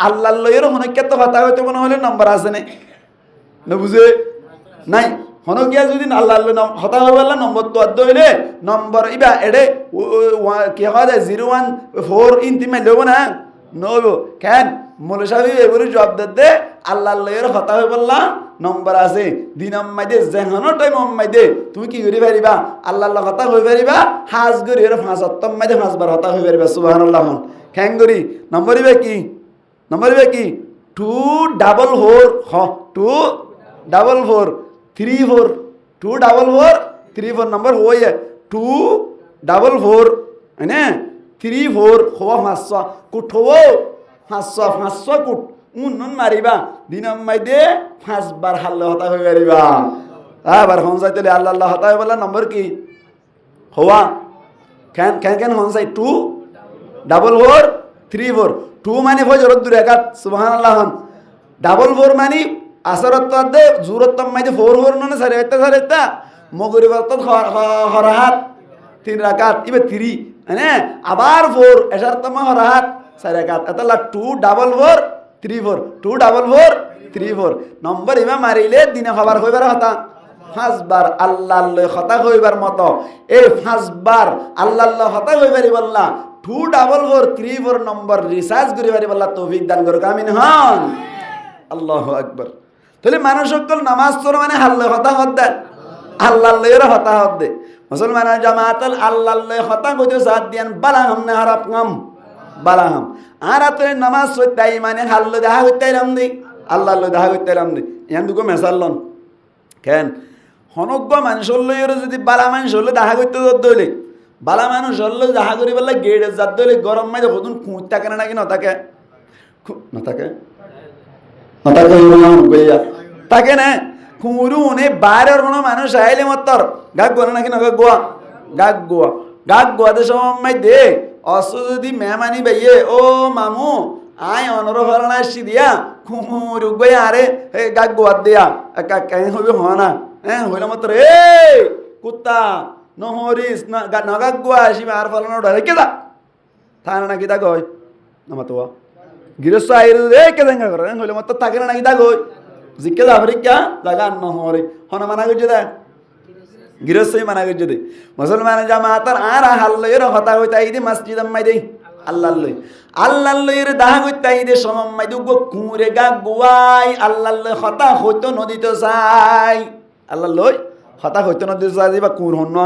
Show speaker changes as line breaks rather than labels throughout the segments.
আল্লাহ লইয়ের হনক্ষেত্র কথা হইতে মনে হলে নম্বর আছে না বুঝে নাই হনকিয়া যদি আল্লাহ হতা হয়ে গেল নম্বর তো আদ্য হইলে নম্বর ইবা এডে কি হয় 014 ইন্তি মাইলেব না নব কেন মৌল সাহেব এবারে জবাব দে আল্লাহ লইয়ের হতা হয়ে বললা নম্বর আছে দিন মাইদে যেহানো টাইম মাইদে তুমি কি করি পারিবা আল্লাহ হতা হয়ে পারিবা হাজ করি এর 5 মাইদে 5 বার হতা হয়ে পারিবা সুবহানাল্লাহ কেন করি নম্বর ইবা কি 244 244 34 244 নম্বর হই 244 है 34 হওয়া 500 কুট হবো 500 কুট উন্নন মারিবা দিনম মাইদে 5 বার হাল্লা হতা হয়ে পারিবা আবার হন যাইতে আল্লাহ হতা হয়ে বলা নম্বর কি হওয়া কেন হন যাই 244 2 মানে ফজরত দুই রাকাত সুবহানাল্লাহ 44 মানে আসরত দে জুরত মাইদে 4 ননে সারেতা মগরিবত হরাহাত 3 রাকাত ইবে 3 মানে আবার 4 এশার তমা হরাহাত 4 রাকাত এতলা 244 নম্বর ইমা মারিলে দিনে খবর হইবার হতা 5 বার আল্লাহ হতা হইবার মতো এই 5 বার আল্লাহ হতা হইবারি বললা 244 নম্বর রিসার্চ করি পারি বললা তৌফিক দান করুক আমিন হন আল্লাহু আকবার তাহলে মানুষ সকল নামাজ পড়ে মানে আল্লাহ হতা হদ আল্লাহর হতা হদ মুসলমান জামাতাল আল্লাহ হতা কইতে সাথ দিয়ান বালাহাম না হারাপ কাম বালাহাম আর আতরে নামাজ পড়তাই মানে আল্লাহ দেখা হইতাইলাম দি আল্লাহ দেখা হইতাইলাম দি ইয়ান দুকো মেসাল্লন কেন হনজ্ঞ মানুষ লইর যদি বালা মানুষ হলে দেখা করতে দইলে বালা মানুষ হলে দেখা করি বললে গেড়ে যাত দইলে গরম মাঝে কতক্ষণ খুঁজ থাকে না নাকি নথাকে তাকে না কুরু নে বাইরের কোনো মানুষ আইলে মতর গাগ গোয়া নাকি না গাগ গোয়া দে সময় দে অস যদি মেহমানি ভাইয়ে ও মামু আয় অনরভরণ আসছি দিয়া কুরু গই আরে গাগ গোয়া দিয়া কাই হবে হ না হ্যাঁ হইলে মতর এ কুত্তা নহরিস না গাগ গোয়া আসি আর ফলানো ডরে কেদা থানা নাকি দা গয় নামাতোয়া গৃহস্থ আইরে রে কেদাঙ্গা করে হইলে মত থাকে না নাকি দা গই জিকে আফ্রিকা জায়গা নহরে হন মানা করছে দে গৃহস্থই মানা করছে দে মুসলমান জামাতার আর হাল্লয়ের হতা হইতাই দে মসজিদ আম্মাই দে আল্লাহর দাহা হইতাই দে সমম্মাই দুগো কুরে গা গোয়াই আল্লাহ হতা হইতো নদীতে যাই আল্লাহ হতা হইতো নদীতে যাই বা কুর হন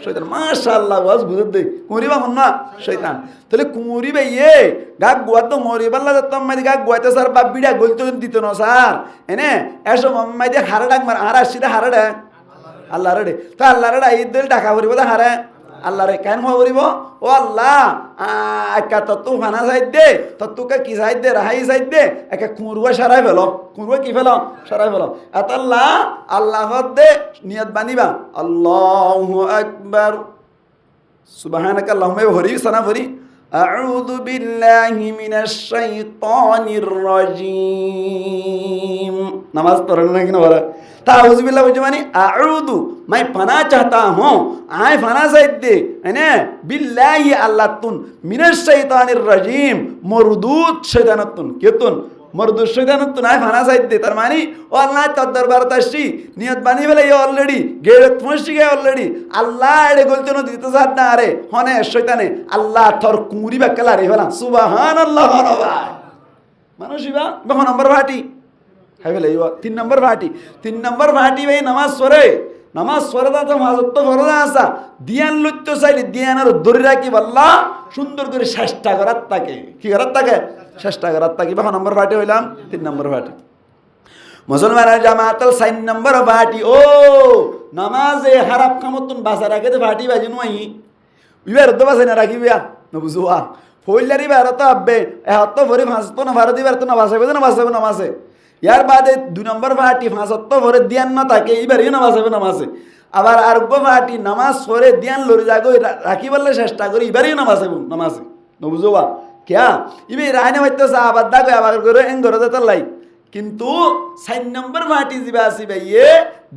শয়তান মাশাআল্লাহ ওয়াজ বুঝত দে কুরিবা হন না শয়তান তাহলে কুরি ভাইয়ে গা গোয়া তো মরি বাল্লা দত্তম মাই গা গোয়াতে স্যার বা বিড়া গলতো দিত না স্যার এনে এসো মাম্মাই দে হারা ডাক মার হারা আসিদা হারা ডাক আল্লাহ রে তো আল্লাহ রে ঈদ দিল টাকা করিব দা হারা আল্লাহ রে কেন করিব ও আল্লাহ একা তত্তু ফানা সাইড দে তত্তুকে কি সাইড দে রাহাই সাইড দে একা কুরুয়া সারাই ফেলো কুরুয়া কি ফেলো সারাই ফেলো এত আল্লাহ দে নিয়ত বানিবা আল্লাহু আকবার সুবহানাকা আল্লাহুম্মা ভরি সানা ভরি আউযু বিল্লাহি মিনাশ শাইতানির রাজিম নামাজ পড়েন না কিনা বলা ताउज़ बिल्लाह वजह मानी आऊदु मैं फना चाहता हूँ आए फना साइड दे है बिल्लाही अल्लाह तुन मिनश शैतानिर रजीम मरदूद शैतानतुन केतुन मरदूद शैतानतुन आए फना साइड दे तार मानी ओ अल्लाह तो दरबार तश्री नियत बानी वाला ये ऑलरेडी गेरत मुश्किल है ऑलरेडी अल्लाह एडे गोलते नो दीते साथ ना आरे होने शैताने अल्लाह थोर कुरी बकला रे वाला सुबहान अल्लाह मानुषिबा बखो नंबर भाटी है बोले यो 3 नंबर भाटी भाई नमाज स्वरे दा तो माजत तो फरदा आसा दियान लुत्तो साइले दियानार धरे राखी बल्ला सुंदर करे চেষ্টা করাত থাকে কি করাত থাকে চেষ্টা করাত থাকে বাহ नंबर भाटी হইলাম 3 नंबर भाटी মুসলমান জামাতাল 4 नंबर भाटी ও নামাজে হারাপ কামতুন বাসা রাখে তো ভাটি বাজি নই ইবার তো বাসা না রাখিবিয়া নবুজুয়া ফইলারি বারত আব্বে এ হত ভরি ফাঁসতো না ভারত দিবার তো না বাসাবে না বাসাবে নামাজে यार बादे 2 नंबर भाटी फांसत्तो भरे दियान न ताके इबार ही नामाजे नामाजे আবার আরগ্য ভাটি নামাজ পড়ে দিয়ান লরি জাগো রাখি বললে চেষ্টা করি ইবারই নামাজে নবুজোবা কিয়া ইবে রাইনা হইতো সাহাবাত দাগো আবার করে এন ঘরে যেতে লাই কিন্তু 4 নম্বর ভাটি জিবা আসি ভাইয়ে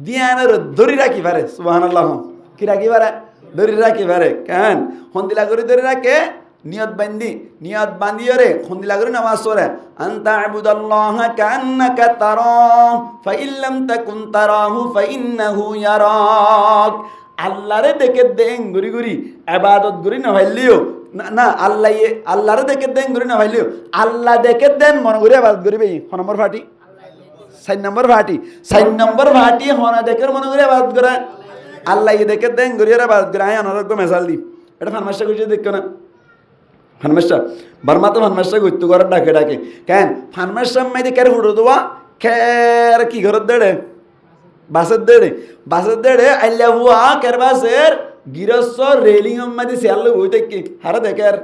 দিয়ানের ধরি রাখি পারে সুবহানাল্লাহ কি রাখি পারে ধরি রাখি পারে কেন হন্দিলা করে ধরে রাখে নিয়ত বান্ধিও রে খুন্দি লাগরে নামাজ পড়ে আনতা আবুদাল্লাহা কান্নাকা তারাহু ফাইল্লাম তাকুন তারাহু ফাইন্নাহু ইয়ারাক। আল্লাহরে দেখে দেন ঘুরি ঘুরি ইবাদত করি না হইলিও না আল্লাহরে দেখে দেন ঘুরি না হইলিও আল্লাহ দেখে দেন মন করে ইবাদত করিবে। ক নম্বর ফাটি 4 নম্বর ফাটি হনা দেখে মন করে ইবাদত করে আল্লাহ দেখে দেন ঘুরি ইবাদত করে। আয় অনারোগ্য মেসাল দি এটা ফানমাসা কইছে দেখ না ফানমাসা বর্মা তো ফানমাসা কইতো করে ডাকে কেন ফানমাসা মাইদে কারে ফুটো দেওয়া খের কি ঘরত দেড়ে বাসের দেড়ে আল্লাহ হুয়া কের বাসের গিরস্ব রেলিং মাদি সিয়াল হই দেখি হারা দেখে আর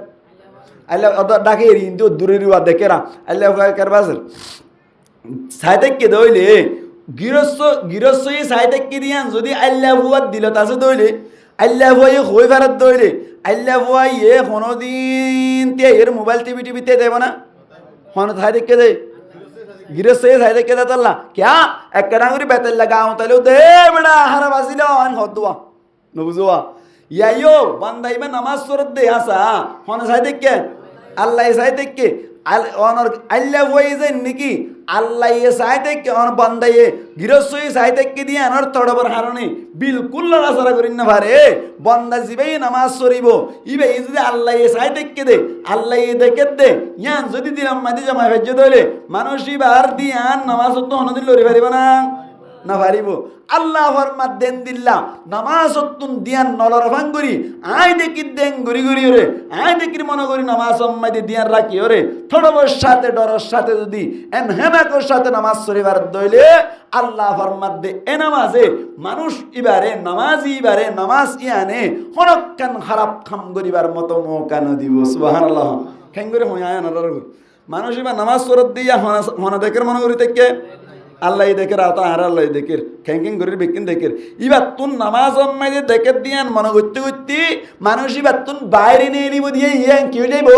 আল্লাহ ডাকে কিন্তু দূরের হুয়া দেখে রা আল্লাহ হুয়া কের বাসের সাইতে কে দইলে গিরস্ব সাইতে কি দিয়ান যদি আল্লাহ হুয়া দিল তাছে দইলে আল্লাহ হুয়া হই ভারত দইলে আল্লাহ হুয়া কোনদিন তে এর মোবাইল টিভিতে দেব না হন সাইতে কে দে গিরস্ত সাইতে কে দাতাল্লা क्या এক ডাঙ্গুরি বেতেল লাগাও তাইলে দে বড়া হারা বাজিল আন হদুয়া নবুজুয়া ইয়াইও বান্দাইবে নামাজ পড়ত দে আসা হন সাইতে কে আল্লাহ সাইতে কে অনর আল্লাহ হই যে নাকি আল্লাহ সাইতে কে অন বান্দায়ে গিরস্ত সাইতে কে দিয়ে আনর তড়বর হারনে বিলকুল লড়াছড়া করিন না পারে বান্দা জিবেই নামাজ পড়িব ইবে যদি আল্লাহ সাইতে কে দে আল্লাহ দেখে দে ইয়ান যদি দিলাম মাদি জমা ভেজ্য দইলে মানুষ ইবার দিয়ান নামাজ তো হনদিন লরি পারিব না পারিব। আল্লাহ ফরমাত দেন দিল্লা নামাজ তুন দিয়ান নলর ভাঙ্গুরি আই দেখি দেন গুরি রে আই দেখি মনে করি নামাজ মাইদে দিয়ান রাখি ওরে থড়বর সাথে ডরর সাথে যদি হেনাকর সাথে নামাজ শরীবার দইলে আল্লাহ ফরমাত দে এ নামাজে মানুষ ইবারে নামাজ ইয়ানে হনকান খারাপ খাম করিবার মতো মৌকা ন দিব সুবহানাল্লাহ। খেঙ্গুরে হইয়া না মানুষ ইবা নামাজ পড়ত দিয়া হনা দেখের মনে করি থেকে আল্লাহ দেখের আতা আর আল্লাহ দেখের খেঙ্কিং করির বেকিন দেখের ইবার তুন নামাজ মাইদে দেখে দিয়ান মনে করতে মানুষ ইবার তুন বাইরে নিয়ে নিব দিয়ে ইয়া কি হয়ে যাইব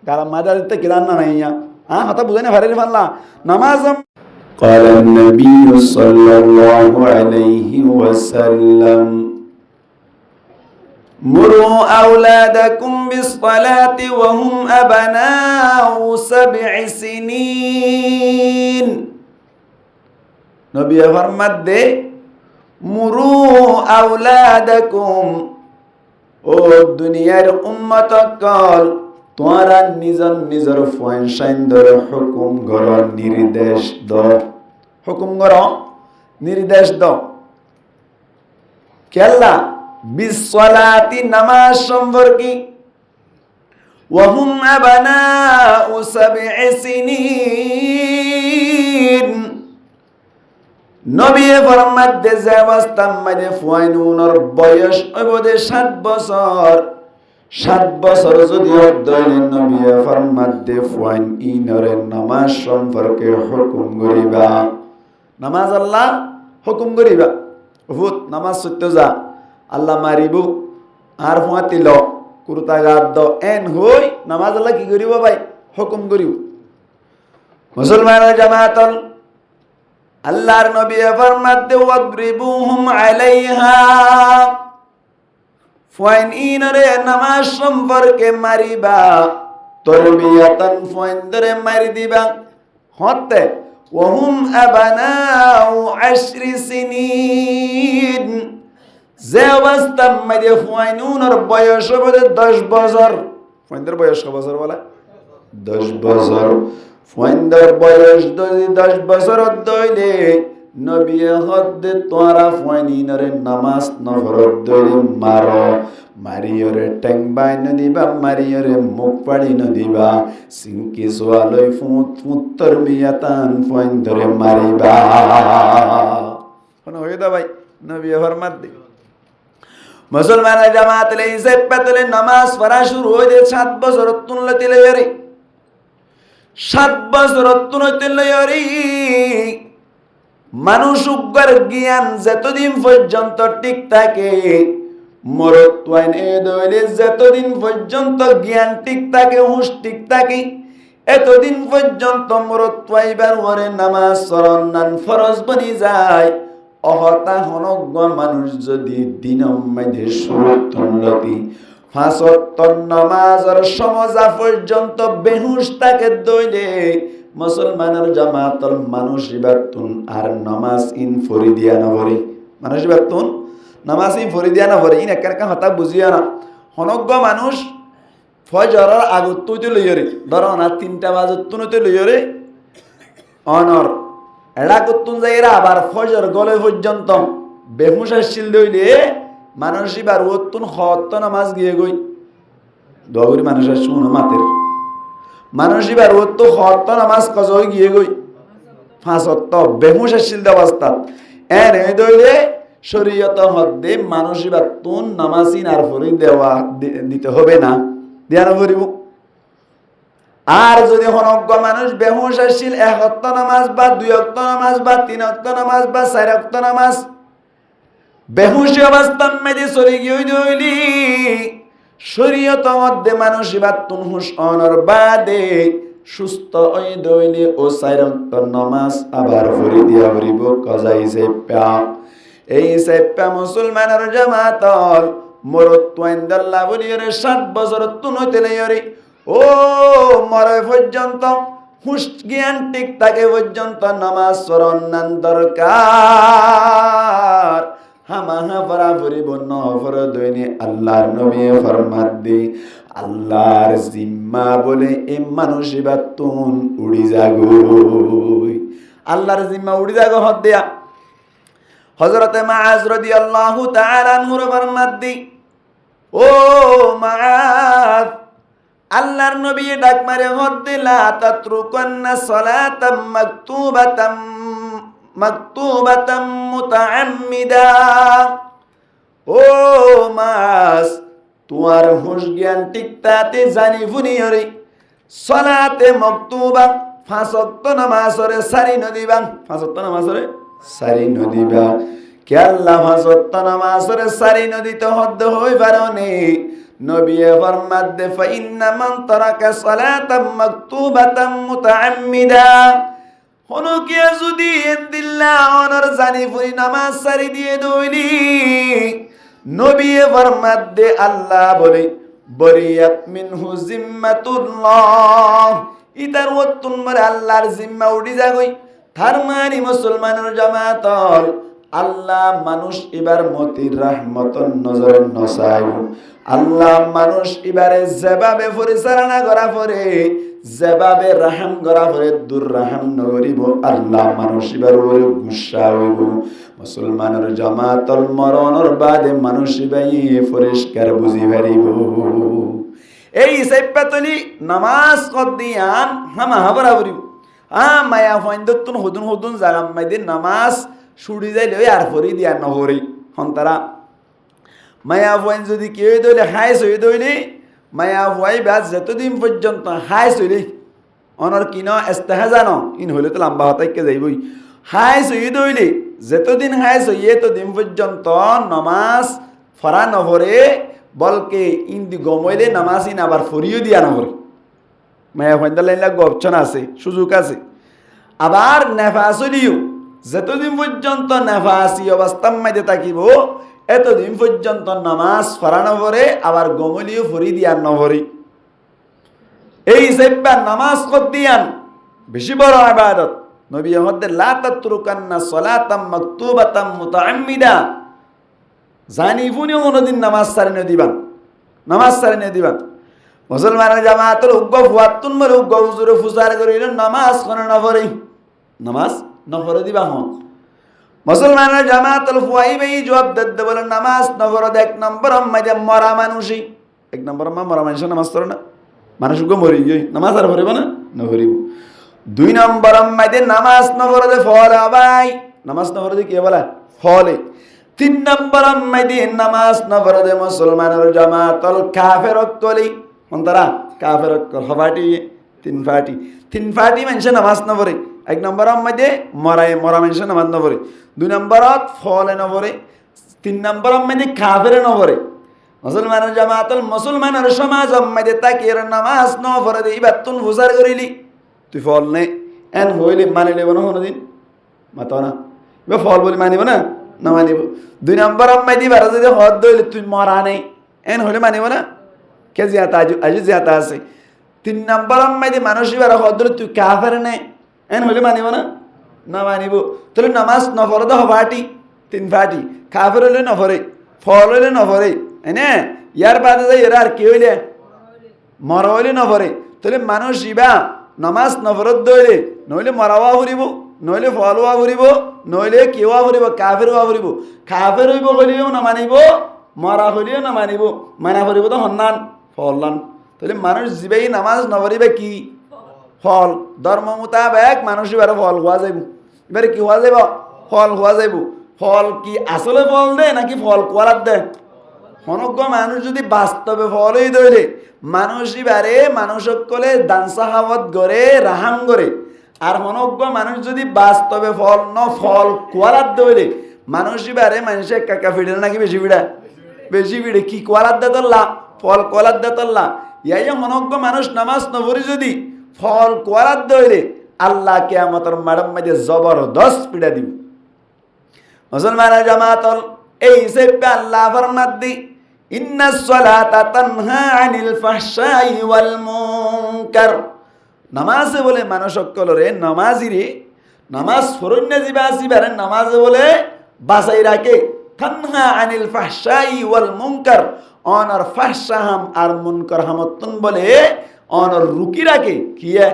গালাম মাদা দিতে কিরান না নাই ইয়া হ্যাঁ হতা বুঝাই না ভারে ফাল্লা নামাজ
قال النبي صلى الله عليه وسلم
مروا أولادكم بالصلاة وهم أبناء 7 سنين নবী ফরমাত দে মুরু আওলাদাকুম ও দুনিয়ার উম্মত কল তোমরা নিজের ফয়সাইন্দর হুকুম গর নির্দেশ দাও কেল্লা বিসসালাতি নামাজ সম্পর্কে ওয়াহুম আবানাউ 7 সিনিন নবী ফরমাত দে যে অবস্থা মানে ফুয়াইনুনর বয়স অবধি 7 বছর যদি দইলে নবী ফরমাত দে ফুয়াইন ইনরে নামাজ সম্পর্কে হুকুম করিবা নামাজ আল্লাহ হুকুম করিবা ভূত নামাজ সত্য যা আল্লাহ মারিব আর ফুয়াতিল কুরতা গাদ দ এন হই নামাজ আল্লাহ কি করিব ভাই হুকুম করিব। মুসলমানের জামাতল আল্লাহর নবী ফরমাত দে ওয়াদরিবুহুম আলাইহা ফুয়াইন ইনরে নামাজ সম্পর্কে মারিবা তরবিয়াতান ফুয়াইন ধরে মারি দিবা হতে ওয়াহুম আবানাউ 10 সিনিন যে অবস্থা মাঝে ফুয়াইনুনের বয়স হবে 10 বছর ফুয়াইনদের বয়স কত বছর বলে 10 বছর ফুয়াইনদের বয়স যদি 10 বছর দইলে নবী হদ্দে তোরা ফুয়াইনিনরে নামাজ নফরত দইলে মারিয়রে ট্যাং বাই ন দিবা মারিয়রে মুখ পাড়ি ন দিবা সিংকি সোয়ালই ফুত্তর বিয়াতান ফুয়াইন ধরে মারিবা কোন হয়ে দা ভাই নবী ফরমাত দে মুসলমানের জামাত লে হিসাব পেতলে নামাজ পড়া শুরু হইতে 7 বছর তুলতে লইরে 7 বছর তুলতে লইরে মানুষ উগ্র জ্ঞান যতদিন পর্যন্ত ঠিক থাকে মরত্বাইন এ দইলে যতদিন পর্যন্ত জ্ঞান ঠিক থাকে হুঁশ ঠিক থাকে এতদিন পর্যন্ত মরত্বাইবার ওরে নামাজ সরনান ফরজ বনি যায় অহতা হনজ্ঞ মানুষ যদি দিনম মাঝে সুরতুন্নতি পাঁচ ওয়াক্ত নামাজের সমজা পর্যন্ত বেহুশ তাকে দইলে মুসলমানের জামাতর মানুষ ইবাতুন আর নামাজ ইন ফরিদিয়া না ভরি মানুষ ইবাতুন নামাজ ইন ফরিদিয়া না ভরি ইন একা হতা বুঝিয়া না হনজ্ঞ মানুষ ফজরের আগত তুইতে লইরে ধরো না 3টা বাজে তুনতে লইরে অনর এড়া করতুন যাইরা আবার ফজর গলে পর্যন্ত বেহুশ আসছিল দইলে মানুষ এবার ওতুন হত নামাজ গিয়ে গই দগরি মানুষের শুনো মাতের মানুষ এবার ওত হত নামাজ কজই গিয়ে গই পাঁচ ওয়াক্ত বেহুশ আসছিল অবস্থা এর এই দইলে শরীয়ত হদ্দে মানুষ এবার তুন নামাজিন আর ফরি দেওয়া দিতে হবে না দেওয়া করিব আর যদি হনজ্ঞ মানুষ বেহুশ আসছিল 1 ওয়াক্ত নামাজ বা 2 ওয়াক্ত নামাজ বা 3 ওয়াক্ত নামাজ বা 4 ওয়াক্ত নামাজ বেহুশি অবস্থান মেদে চলে গিয়ে দইলি শরীয়ত মধ্যে মানুষ এবার তুন হুশ অনর বাদে সুস্থ ওই দইলি ও 4 ওয়াক্ত নামাজ আবার ফরি দিয়া হরিব কজাইছে পা এই সেপ্পা মুসলমানের জামাতল মরত ওয়ান্দাল্লাহ বলিরে 7 বছর তুন হইতে লইরে ও মরে পর্যন্ত হুশ জ্ঞান ঠিক থাকে পর্যন্ত নামাজ পড়ার দরকার হামাহা পড়া পড়িব নফর দৈনি আল্লাহর নবী ফরমাত দি আল্লাহর জিম্মা বলে এই মানুষ বাতুন উড়ি যাগই আল্লাহর জিম্মা উড়ি যাগো হদ দিয়া হযরতে মুআজ রাদিয়াল্লাহু তাআলা আনহু ফরমাত দি ও মুআজ আল্লাহর নবী ডাক মারে হদ দিলা তাতরুকান্না সালাতাম মাকতুবাতাম মুতাআম্মিদা ও মাস তোমার হুশ জ্ঞান টিকতাতে জানি ফুনিয়রে সালাতে মাকতুবা 5 ওয়াক্ত নামাজরে সারি নদিবা 5 ওয়াক্ত নামাজরে সারি নদিবা কে আল্লাহ 5 ওয়াক্ত নামাজরে সারি নদিতে হদ হই পারনে নবী ফরমাত দে ফাইন্না মান তারাকা সালাতাম মাকতুবাতাম মুতাআম্মিদা হনো কে যদি ইনদিল্লাহ অনর জানি ফুই নামাজ সারি দিয়ে দইলি নবী ফরমাত দে আল্লাহ বলে বরিয়াত মিনহু জিম্মাতুল্লাহ ইতার ওতুন মরে আল্লাহর জিম্মা উড়ি যাগই তার মানে মুসলমানের জামাতল আল্লাহ মানুষ এবার মতির রহমতন নজর নসাই আল্লাহ মানুষ এবারে যেভাবে পরিচালনা করা পরে যেভাবে রাহাম করা পরে দুর্রাহাম নগরিব আল্লাহ মানুষ এবার ওরে গুসা হইব মুসলমানের জামাতল মরণর বাদে মানুষ এবাই পরিষ্কার বুঝি পারিব এই সেপ্পাতলি নামাজ কদিয়ান হামা হাবরা বরিব মায়া ফাইন্দতুন হুদুন জাগাম মাইদিন নামাজ ছুটি যাইলে আর ফরি দিয়া নহরি হন্তারা মায়া ফাইন যদি কি হই দইলে হাইস হই দইলে মায়া ফাই বাজ যতদিন পর্যন্ত হাইস হইলে অনর কিন ইস্তেহাজান ইন হইলে তো লম্বা হতাইকে যাইবই হাইস হই দইলে যতদিন হাইস হইয়ে তো দিন পর্যন্ত নামাজ ফরা নহরে বলকে ইন্দি গমইলে নামাজ ইন আবার ফরিও দিয়া নহরে মায়া ফাইন দালাইন লাগবে অপশন আছে সুযোগ আছে আবার নেফাস হইলিও যতদিন পর্যন্ত নেফাসি অবস্থার মধ্যে থাকিব এতদিন পর্যন্ত নামাজ ফরানো পরে আবার গমলিও ফরি দিয়ান নহরি এই সেপ্পা নামাজ কদিয়ান বেশি বড় ইবাদত নবী হদ্দে লা তাতরুকান্না সালাতাম মাকতুবাতাম মুতাআম্মিদা জানি ফুনিও কোনদিন নামাজ সারিনে দিবান নামাজ সারিনে দিবান মুসলমানের জামাতের উগ্গ ফুয়াতুন মরে উগ্গ হুজুরে ফুজার করিল নামাজ কোন নফরি নামাজ নফর দিবা হন মুসলমানের জামাতুল ফুয়াইবে জবাব দদ্দ বলে নামাজ নফর 1 নম্বর মধ্যে মরা মানুষই 1 নম্বর মরা মানুষ নামাজ পড়ে না মানুষ গো মরি গই নামাজ আর পড়িব না নফরিব 2 নম্বর মধ্যে নামাজ নফর দে ফল ভাই নামাজ নফর দে কি বলা ফলে 3 নম্বর মধ্যে নামাজ নফর দে মুসলমানের জামাতুল কাফের কলি অন্তরা কাফের হবাটি 3 ফাটি মানুষ নামাজ নফরে 1 নম্বর মধ্যে মরা মানুষ নামাজ নফরে 2 নম্বরত ফলে নফরে 3 নম্বর মধ্যে কাফের নফরে মুসলমানের জামাতুল মুসলমানের সমাজ মধ্যে তাকির নামাজ নফরে দে ইবাতুন ফুজার করিলি তুই ফল নে এন হইলে মানে নেব না কোনদিন মাতো না বে ফল বলি মানিব না না মানিব 2 নম্বর মধ্যে বার যদি হদ দইলে তুই মরা নেই এন হইলে মানিব না কে জিয়াতা আজ জিয়াতা আছে 3 নম্বর মাইদি মানুষই বারা হদর তুই কাফের নে এন হলে মানিব না মানিব তাহলে নামাজ নফরদ হবাটি 3 ফাটি কাফের হলে নফরে ফল হলে নফরে এনে ইয়ার বাদে যাই এরা আর কি হইলে মরা হইলে নফরে তাহলে মানুষ ইবা নামাজ নফরত দইলে নইলে মরাওয়া ফুরিব নইলে ফলওয়া ফুরিব নইলে কেওয়া ফুরিব কাফের হওয়া ফুরিব কাফের হইব হইলেও না মানিব মরা হইলেও না মানিব মানা ফুরিব তো হন্নান ফললান তাহলে মানুষ জিবাই নামাজ নফরিবে কি ফল ধর্ম মোতাবেক মানুষ এবারে ফল হওয়া যাইব এবারে কি হওয়া যাইব ফল হওয়া যাইব ফল কি আসলে ফল দে নাকি ফল কোয়ারাত দে মনজ্ঞ মানুষ যদি বাস্তবে ফলই দইলে মানুষ এবারে মানুষ সকলে দান সাহাবত করে রাহাম করে আর মনজ্ঞ মানুষ যদি বাস্তবে ফল ফল কোয়ারাত দইলে মানুষ এবারে মানুষের কাকা ফিডে নাকি বেশি ফিডে কি কোয়ারাত দে তোল্লা ফল কোয়ারাত দে তোল্লা ইয়াই মনজ্ঞ মানুষ নামাজ নভরি যদি ফল কোয়ারাত দইলে আল্লাহ কিয়ামতের মাঠের মধ্যে জবরদস্ত পিড়া দিব মুসলমানের জামাতল এই হিসেবে আল্লাহ ফরমাত দি ইন্নাস সালাতা তানহা আনিল ফাহশাই ওয়াল মুনকার নামাজে বলে মানুষ সকলরে নামাজিরে নামাজ ফরন্য জিবা আসিবারে নামাজে বলে বাঁচাই রাখে তানহা আনিল ফাহশাই ওয়াল মুনকার অনর ফাহশাহাম আর মুনকার হামতন বলে অনর রুকি রাখে কিয়া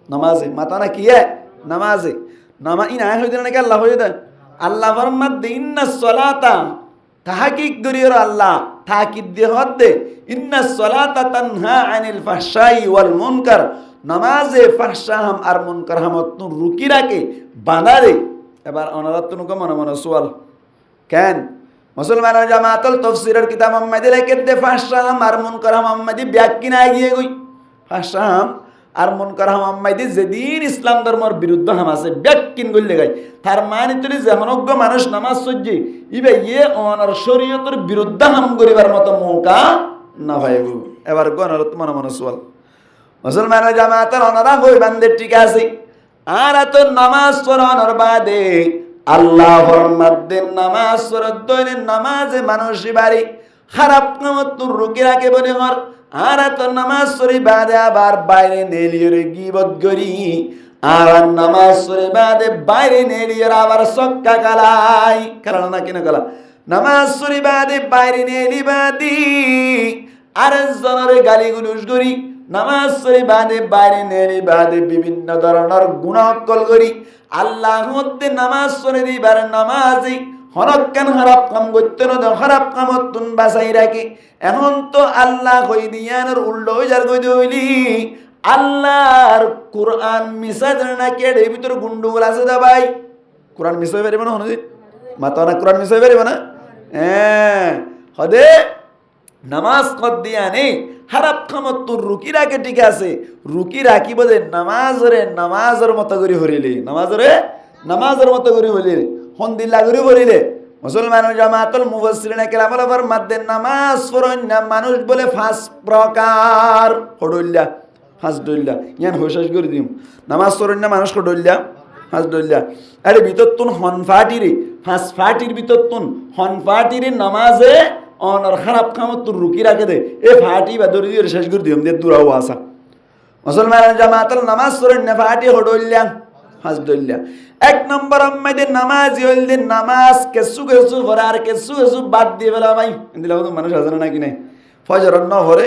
নামাজে মাতা না কিয়া নামাজে ইনা হইতে নাকি আল্লাহ হয়ে দেয় আল্লাহ ফরমাত দে ইন্নাস সালাতা তাহাকিক দরিয়র আল্লাহ তাকিদ দিয়ে হদ দে ইন্নাস সালাতা তানহা আনিল ফাহশাই ওয়াল মুনকার নামাজে ফাহশাহাম আর মুনকার হামত রুকি রাখে বাঁধা রে এবার অনারাত নুকে মনে মনে সোয়াল কেন মুসলমানের জামাতল তাফসীরের কিতাব মোহাম্মদী লেখে দে ফাহশাহাম আর মুনকার মোহাম্মদী ব্যাখ্যা না গিয়ে গই ফাহশাহাম আর মুনকার মোহাম্মদী যেদিন ইসলাম ধর্মের বিরুদ্ধে হামাছে ব্যাখ্যান করলে গাই তার মানে তুলি যেমনজ্ঞ মানুষ নামাজ সজ্জে ইবে ইয়ে অনার শরীয়তের বিরুদ্ধে হাম করিবার মতো মৌকা না ভাইব এবার গণরত মনে মনে সোয়াল মুসলমানের জামাতের অনারা হই বান্ধে ঠিক আছে আর এত নামাজ পড়ানোর বাদে আল্লাহ ফরমাত দেন নামাজ পড়ত দইলে নামাজে মানুষ বাড়ি খারাপ কামত রুকি রাখে বলে হর আর এত নামাজ পড়ি বাদে আবার বাইরে নেলিয়রে গিবত করি আর নামাজ পড়ি বাদে বাইরে নেলিয়র আবার সক্কা কালাই কারণ না কিনা কালা নামাজ পড়ি বাদে বাইরে নেলি বাদি আর জনরে গালি গুলুস করি নামাজ পড়ি বাদে বাইরে নেলি বাদে বিভিন্ন ধরনের গুনাহকল করি আল্লাহ মধ্যে নামাজ পড়ে দিবার নামাজি হরক্কান খারাপ কাম করতে না খারাপ কামত তুন বাঁচাই রাখে এখন তো আল্লাহ কই দিয়ানোর উল্টো যার কই দইলি আল্লাহর কোরআন মিশা দেন না কেড়ে ভিতর গুন্ডুগুল আছে দা ভাই কোরআন মিশাই পারিব না হনজি মাতা না কোরআন মিশাই পারিব না হদে নামাজ কদ দিয়া নেই খারাপ কামত তোর রুকি রাখে ঠিক আছে রুকি রাখিব যে নামাজের মতো করে হরিলে নামাজের মতো করে হরিলে হন্দিল্লা করে হরিলে মুসলমানের জামাতুল মুফাসসিরিন কেরামুল ফরমাত দেন নামাজ পড়েন না মানুষ বলে 5 প্রকার হড়ইল্লা 5 দইল্লা ইয়ান হোসাস করে দিম নামাজ পড়েন না মানুষ হড়ইল্লা 5 দইল্লা আরে ভিতর তুন হনফাটিরে 5 ফাটির ভিতর তুন হনফাটিরে নামাজে অনর খারাপ কামত তোর রুকি রাখে দে এ ফাটি বা দড়ি দিয়ে শেষ করে দিম দে দূরাও আসা মুসলমানের জামাতুল নামাজ পড়েন না ফাটি হড়ইল্লা 5 দইল্লা 1 নম্বর আমাদের নামাজি হইলে নামাজ কেসু পড়ে আর কেসু বাদ দিয়ে ফেলা ভাই দিলা মানুষ হাজার নাকি নাই ফজর ন ভরে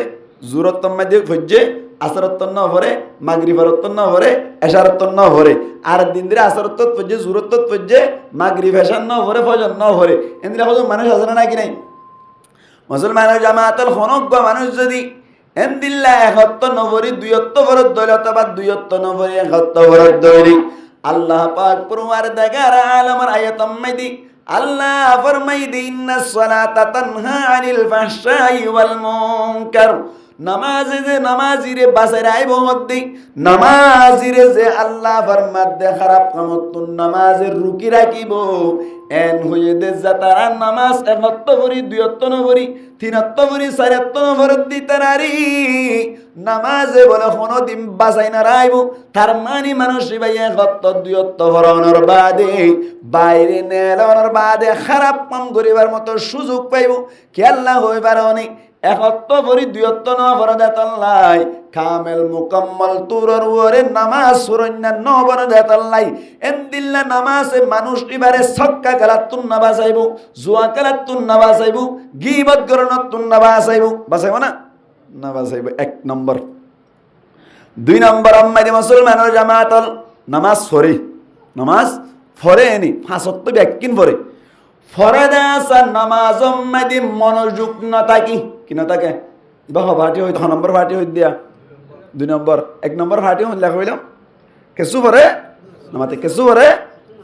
জুরত মধ্যে ফজ্জে আসরত ন ভরে মাগরিবরত ন ভরে এশারত ন ভরে আর দিন দিরে আসরত ফজ্জে জুরত ফজ্জে মাগরিব এশার ন ভরে ফজর ন ভরে এন্দিলা মানুষ হাজার নাকি নাই মুসলমানের জামাতুল হনজ্ঞ মানুষ যদি এন্দিল্লা একত্ব নভরি দুইত্ব ভরত দইল অথবা দুইত্ব নভরি একত্ব ভরত দইলি আল্লাহ পাক পুরমার দেগার আলমের আয়াতম মাইদি আল্লাহ ফরমাই দি ইন্নাস সালাতা তানহা আনিল ফাহশাই ওয়াল মুনকার নামাজে যে নামাজিরে বাসায় আইব হদ্দি নামাজিরে যে আল্লাহ ফরমাত দে খারাপ কামত নামাজের রুকি রাখিব এন হয়ে দে যাতারা নামাজ একত্ব ভরি দুইত্ব নভরি তিনত্ব ভরি চারত্ব নভরত দিতারি নামাজে বলে কোনো দিন বাসাই না রাইব তার মানে মানুষ ভাই একত্ব দুইত্ব ভরণের বাদে বাইরে নেলনের বাদে খারাপ কাম করিবার মতো সুযোগ পাইব কি আল্লাহ হইবার অনেক একত্ব ভরি দুয়ত্ব ন বরদাতাল্লাই কামেল মুকাম্মাল তুরর ওরে নামাজ সুরন্যান্য বরদাতাল্লাই এন্দিল্লা নামাজে মানুষ ইবারে সক্কা কালাতুন না বাসাইবো জুয়া কালাতুন না বাসাইবো গীবত গরনতুন না বাসাইবো বাসাইবো না বাসাইবো এক নম্বর। দুই নম্বর আম্মাইদি মুসলমানের জামাতল নামাজ ফরে এনি ফাঁসত্ব ব্যাকিন ফরে ফরাদাসা নামাজ আম্মাইদি মনোযোগ না থাকি কি না থাকে বাহ ভাটি হইতো নম্বর ভাটি হই দিয়া দুই নম্বর এক নম্বর ভাটি হই লেখা হইলাম কেসু ভরে নামাতে কেসু ভরে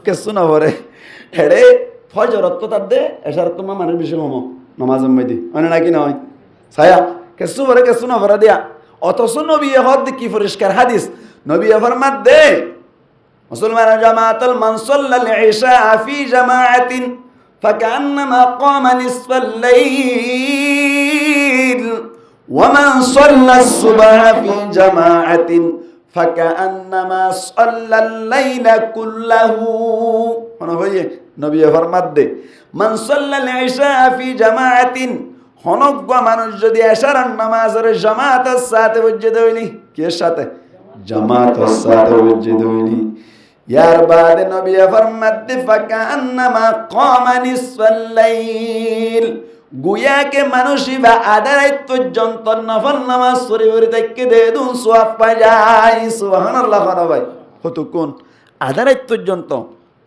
কেসু না ভরে হেড়ে ফজরত তার দে এসার তোমার মানুষ বেশি হম নামাজ আম্মাইদি মানে নাকি নয় ছায়া কেসু ভরে কেসু না ভরে দিয়া অথচ নবী হদ কি পরিষ্কার হাদিস নবী ফরমাত দে মুসলমান জামাতুল মান সাল্লাল ইশা ফি জামাআতিন ফাকান্নামা ক্বামা নিসফাল লাইল ওয়া মান সাল্লাস সুবহা ফি জামাআতিন ফাকান্নামা সাল্লাল লাইলা কুল্লাহু মানে হইয়ে নবী ফরমাত দে মান সাল্লাল ইশা ফি জামাআতিন হনজ্ঞ মানুষ যদি এশার নামাজের জামাতের সাথে উজ্জিত হইলি কে সাথে জামাতের সাথে উজ্জিত হইলি ইয়ার বাদে নবী ফরমাতে ফাকান্নামা ক্বামা নিসফাল লাইল গুয়াকে মানুষই বা আদারাইত পর্যন্ত নফল নামাজ শরীফের থেকে দে দুন সওয়াব পায় যায় সুবহানাল্লাহ ভাই কতক্ষণ আদারাইত পর্যন্ত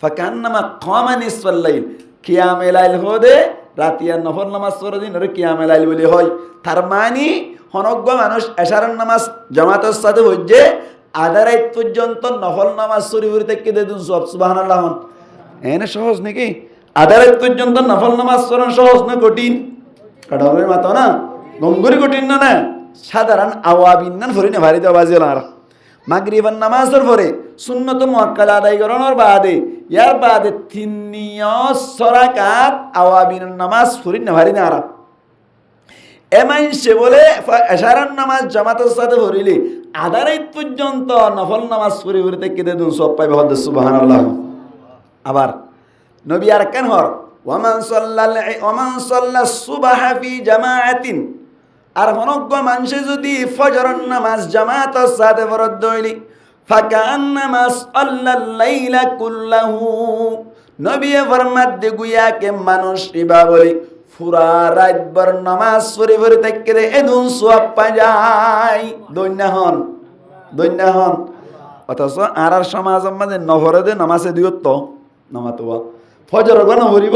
ফাকান্নামা ক্বামা নিসফাল লাইল কিয়ামে লাইল হদে রাতিয়ার নফল নামাজ পড়ে দিন ওরে কিয়ামে লাইল বলি হয় তার মানে হনজ্ঞ মানুষ এশারের নামাজ জামাতের সাথে হইছে আধা রাত পর্যন্ত নফল নামাজ শরীফের থেকে দে দুন সওয়াব সুবহানাল্লাহ এনে সহজ নাকি আধা রাত পর্যন্ত নফল নামাজ পড়া সহজ না কঠিন কাটারের মাথা না গঙ্গুরি কঠিন না না সাধারণ আওয়াবিন না ফরি না ভারী দেওয়া বাজিল আর মাগরিবের নামাজের পরে সুন্নত মুআক্কাদা আদায় করানোর বাদে ইয়ার বাদে 3 রাকাত আওয়াবিনের নামাজ ফরি না ভারী না আর এমাইন সে বলে এশারার নামাজ জামাতের সাথে পড়িলে আধা রাত পর্যন্ত নফল নামাজ পড়ে পড়ে থেকে দেন সব পাইবে হদ সুবহানাল্লাহ। আবার নবী আর কেন হর ওয়ামান সাল্লাস সুবহা ফি জামাআতিন আর হনজ্ঞ মানুষে যদি ফজরের নামাজ জামাতের সাথে পড়ত দইলি ফাকান্নামা সাল্লাল লাইলা কুল্লাহু নবী ফরমাত দে গুয়াকে মানুষ ইবা বলি পুরা রাতভর নামাজ পড়ে পড়ে থেকে দে এদুন সওয়াব পায় যায় দৈন্য হন অথচ আর সমাজের মাঝে নহরে দে নামাজে দিয়ত নামাতবা ফজর গণ হরিব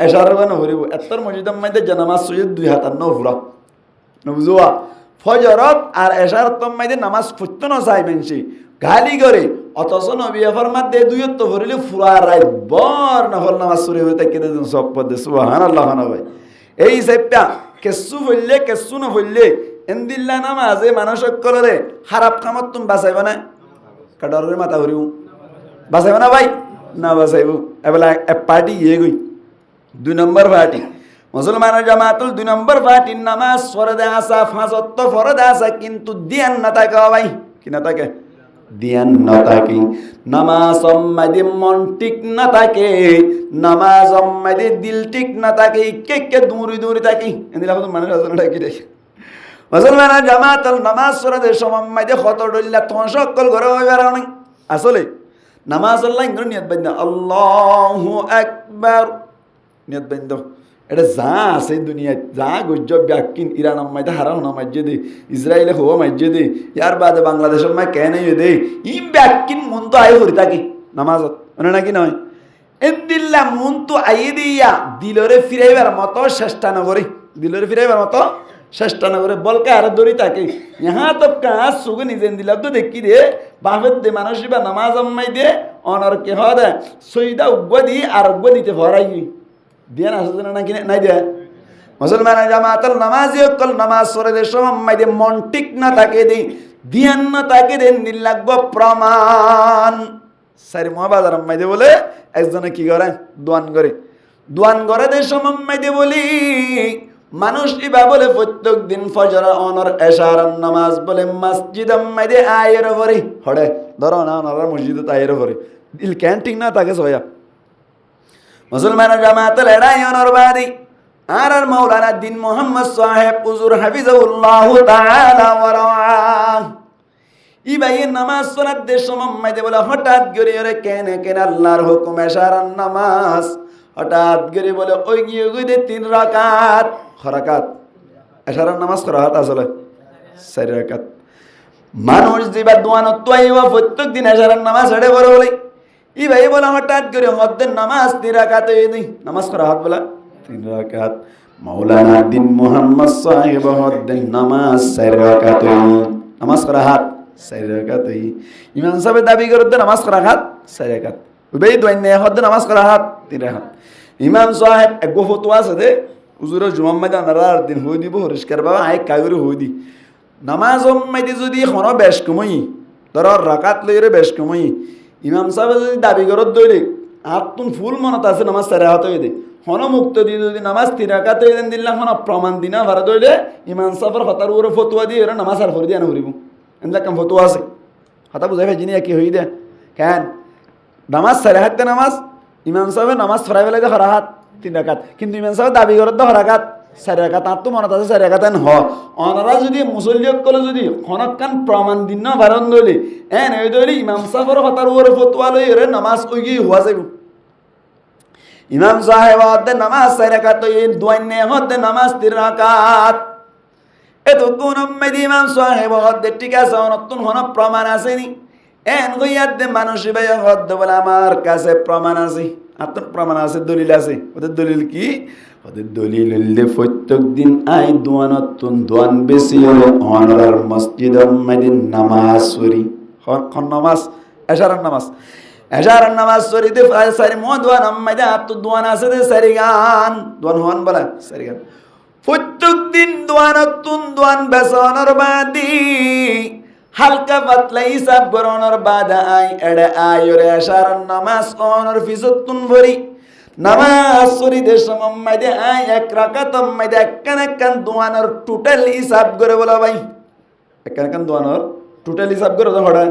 এশার গণ হরিব এতর মসজিদের মধ্যে যে নামাজ সুজুদ 2 হাত আর নফুরা নবুজুয়া ফজরত আর এশার তম মধ্যে নামাজ পড়তে না চাই বেনছি গালি করে অথচ নবী ফরমাত দে দুইত ভরিলে পুরা রাত বর নফল নামাজ পড়ে হইতে থেকে দেন সব পদে সুবহানাল্লাহ ভাই এই সেপটা কেসু হইলে কেসু না হইলে এন্দিল্লা নামাজে মানুষ করে খারাপ কামত তুমি বাঁচাইবা না কাটারের মাথা হরিব বাঁচাইবা না ভাই না বাঁচাইব এবেলা এক পার্টি ইয়ে গই 2 নম্বর পার্টি মুসলমানের জামাতুল 2 নম্বর পার্টির নামাজ ফরদে আসা 5 ওয়াক্ত ফরদে আসা কিন্তু ধ্যান না থাকে ভাই কি না থাকে ধ্যান না থাকে নামাজ সম্মাদি মন ঠিক না থাকে নামাজ সম্মাদি দিল ঠিক না থাকে কে দূরে থাকে এদিলা কত মানুষ আসলে কি দেখে মুসলমানের জামাতুল নামাজ ফরদে সম্মাদি কত ডল্লা তোমার সকল ঘরে হইবার না আসলে নামাজ আল্লাহ ইন্দ্র নিয়ত বান্ধ আল্লাহু আকবার নিয়ত বান্ধ এটা যা আছে দুনিয়ায় যা গুজব ব্যাকিন ইরান মাইতে হারাও না মাইজে দে ইসরায়েলে হওয়া মাইজে দে ইয়ার বাদে বাংলাদেশের মাই কেন দে ই ব্যাকিন মন তো আয় হরি থাকি নামাজত মানে নাকি নয় এদিল্লা মন তো আইয়ে দিয়া দিলরে ফিরাইবার মতো চেষ্টা নগরে দিলরে ফিরাইবার মতো চেষ্টা নগরে বলকে আর দড়ি থাকে ইহা তো কাজ সুগে নিজে দিলাম তো দেখি দে বাপের দে মানুষ বা নামাজ আম্মাই দে অনর কে হওয়া দেয় সইদা উগ্গ দি আর উগ্গ দিতে ভরাই দিয়ান আসে নাকি নাই দেয় মুসলমানের জামাতুল নামাজি অকল নামাজ পড়ে দে সময় দে মন ঠিক না থাকে দে ধ্যান না থাকে দে নিলাগব প্রমাণ সারি মহাবাজার আম্মাই দে বলে একজনে কি করে দোয়ান করে দে সময় দে বলি মানুষ ইবা বলে প্রত্যেক দিন ফজর অনর এশার নামাজ বলে মসজিদ আম্মাই দে আয়ের পরে হড়ে ধরো না অনর মসজিদে আয়ের পরে দিল ক্যান ঠিক না থাকে সয়া মুসলমানের জামাতের এড়াই অনর বাদি আর মাওলানা দিন মোহাম্মদ সাহেব হুজুর হাফিজাহুল্লাহু তাআলা ওয়া রাআহ ই ভাইয়ের নামাজ সালাত দে সময় বলে হঠাৎ করে ওরে কেন আল্লাহর হুকুম এশারার নামাজ হঠাৎ করে বলে ওই গিয়ে গিয়ে 3 রাকাত খরাকাত এশারার নামাজ খরাকাত আসলে 4 রাকাত মানুষ যেবা দোয়ানত তোয়াইবা প্রত্যেক দিন এশারার নামাজ ছেড়ে বড় বলে ই ভাই বলে হঠাৎ করে হদ্দের নামাজ 3 রাকাত হয়ে দেই নামাজ খরাকাত বলা 3 রাকাত মাওলানা দিন মোহাম্মদ সাহেব হদ্দের নামাজ 4 রাকাত নামাজ খরাকাত 4 রাকাত ইমাম সাহেব দাবি করতে নামাজ খরাকাত 4 রাকাত ওই দোয়াইনে হদ্দের নামাজ খরাকাত 3 রাকাত ইমাম সাহেব এক ফতোয়া আছে দে হুজুর জুমার ময়দান আর দিন হই দিব পরিষ্কার বাবা আই কাগরে হই দি নামাজ মাইদি যদি কোনো বেশ কমই ধর রাকাত লইরে বেশ কমই ইমাম সাহেব যদি দাবি করত দইলে আত্মন ফুল মনত আছে নামাজ 4 রাকাত হই দে হন মুক্ত দি যদি নামাজ 3 রাকাত হই দেন দিল্লা হন প্রমাণ দিনা ভাড়া দইলে ইমাম সাহেবের হতার উপরে ফতোয়া দিয়ে এরা নামাজ আর হরি দিয়া না হরিব এমন কাম ফতোয়া আছে হতা বুঝাই ভাই জিনিয়া কি হই দে কেন নামাজ 4 রাকাত নামাজ ইমাম সাহেব নামাজ ফরাই বেলা দেখা রাকাত 3 রাকাত কিন্তু ইমাম সাহেব দাবি করত দেখা রাকাত 4 রাকাত আর তো মনত আছে 4 রাকাত হ অনারা যদি মুসল্লিয়ক কলে যদি খনকান প্রমাণ দিন না বারণ দইলে এই দইলে ইমাম সাহেবের হতার উপরে ফতোয়া লই এর নামাজ ওই গই হওয়া যাইব ইমাম সাহেব হতে নামাজ 4 রাকাত এই দোয়াইনে হতে নামাজ 3 রাকাত এত কোন মেদি ইমাম সাহেব হতে ঠিক আছে অনতুন হন প্রমাণ আসেনি এন গইয়াতে মানুষ ভাই হদ বলে আমার কাছে প্রমাণ আছে আত্ম প্রমাণ আছে দলিল আছে ওদের দলিল কি ওদের দলিল হইলে প্রত্যেক দিন আই দোয়ানতুন দোয়ান বেশি হলো অনরার মসজিদ মাদিন নামাজ পড়ি কোন নামাজ এশারার নামাজ পড়িতে সারি মো দোয়ান মাইদা তো দোয়ান আছে দে সারি গান দোয়ান হন বলা সারি গান প্রত্যেক দিন দোয়ানতুন দোয়ান বেসনর বাদি হালকা পাতলা হিসাব গরনের বাদা আই এড়ে আয়রে এশারার নামাজ অনর ফিসতুন ভরি নামাজ শরীদের সময় দে আই 1 রাকাত মাইদে একখান দোয়ানোর টোটাল হিসাব করে বলা ভাই একখান দোয়ানোর টোটাল হিসাব করে হড়া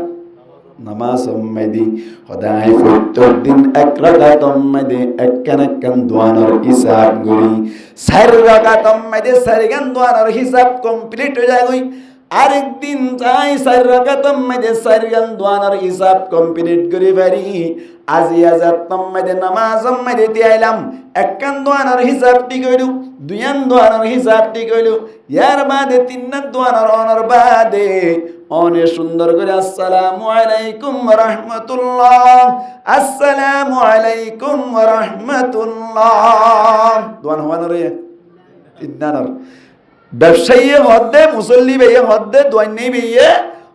নামাজ মাইদি হদাই প্রত্যেক দিন 1 রাকাত মাইদে একখান দোয়ানোর হিসাব করি 4 রাকাত মাইদে 4 গান দোয়ানোর হিসাব কমপ্লিট হয়ে যায় গই আরেকদিন যাই 4 রাকাত মাইদে 4 গান দোয়ানোর হিসাব কমপ্লিট করে পারি আজি আজাতম মাইদে নামাজ মাইদে দিলাম একখান দোয়ানোর হিসাব ঠিক হইল দুইয়ান দোয়ানোর হিসাব ঠিক হইল ইয়ার বাদে 3 দোয়ানোর অনর বাদে অনেক সুন্দর করে আসসালামু আলাইকুম ওয়া রাহমাতুল্লাহ আসসালামু আলাইকুম ওয়া রাহমাতুল্লাহ দোয়ান হওয়ানোর ইদানার ব্যবসায়ী হদ্দে মুসল্লি ভাইয়ে হদ্দে দোয়ান্নি ভাইয়ে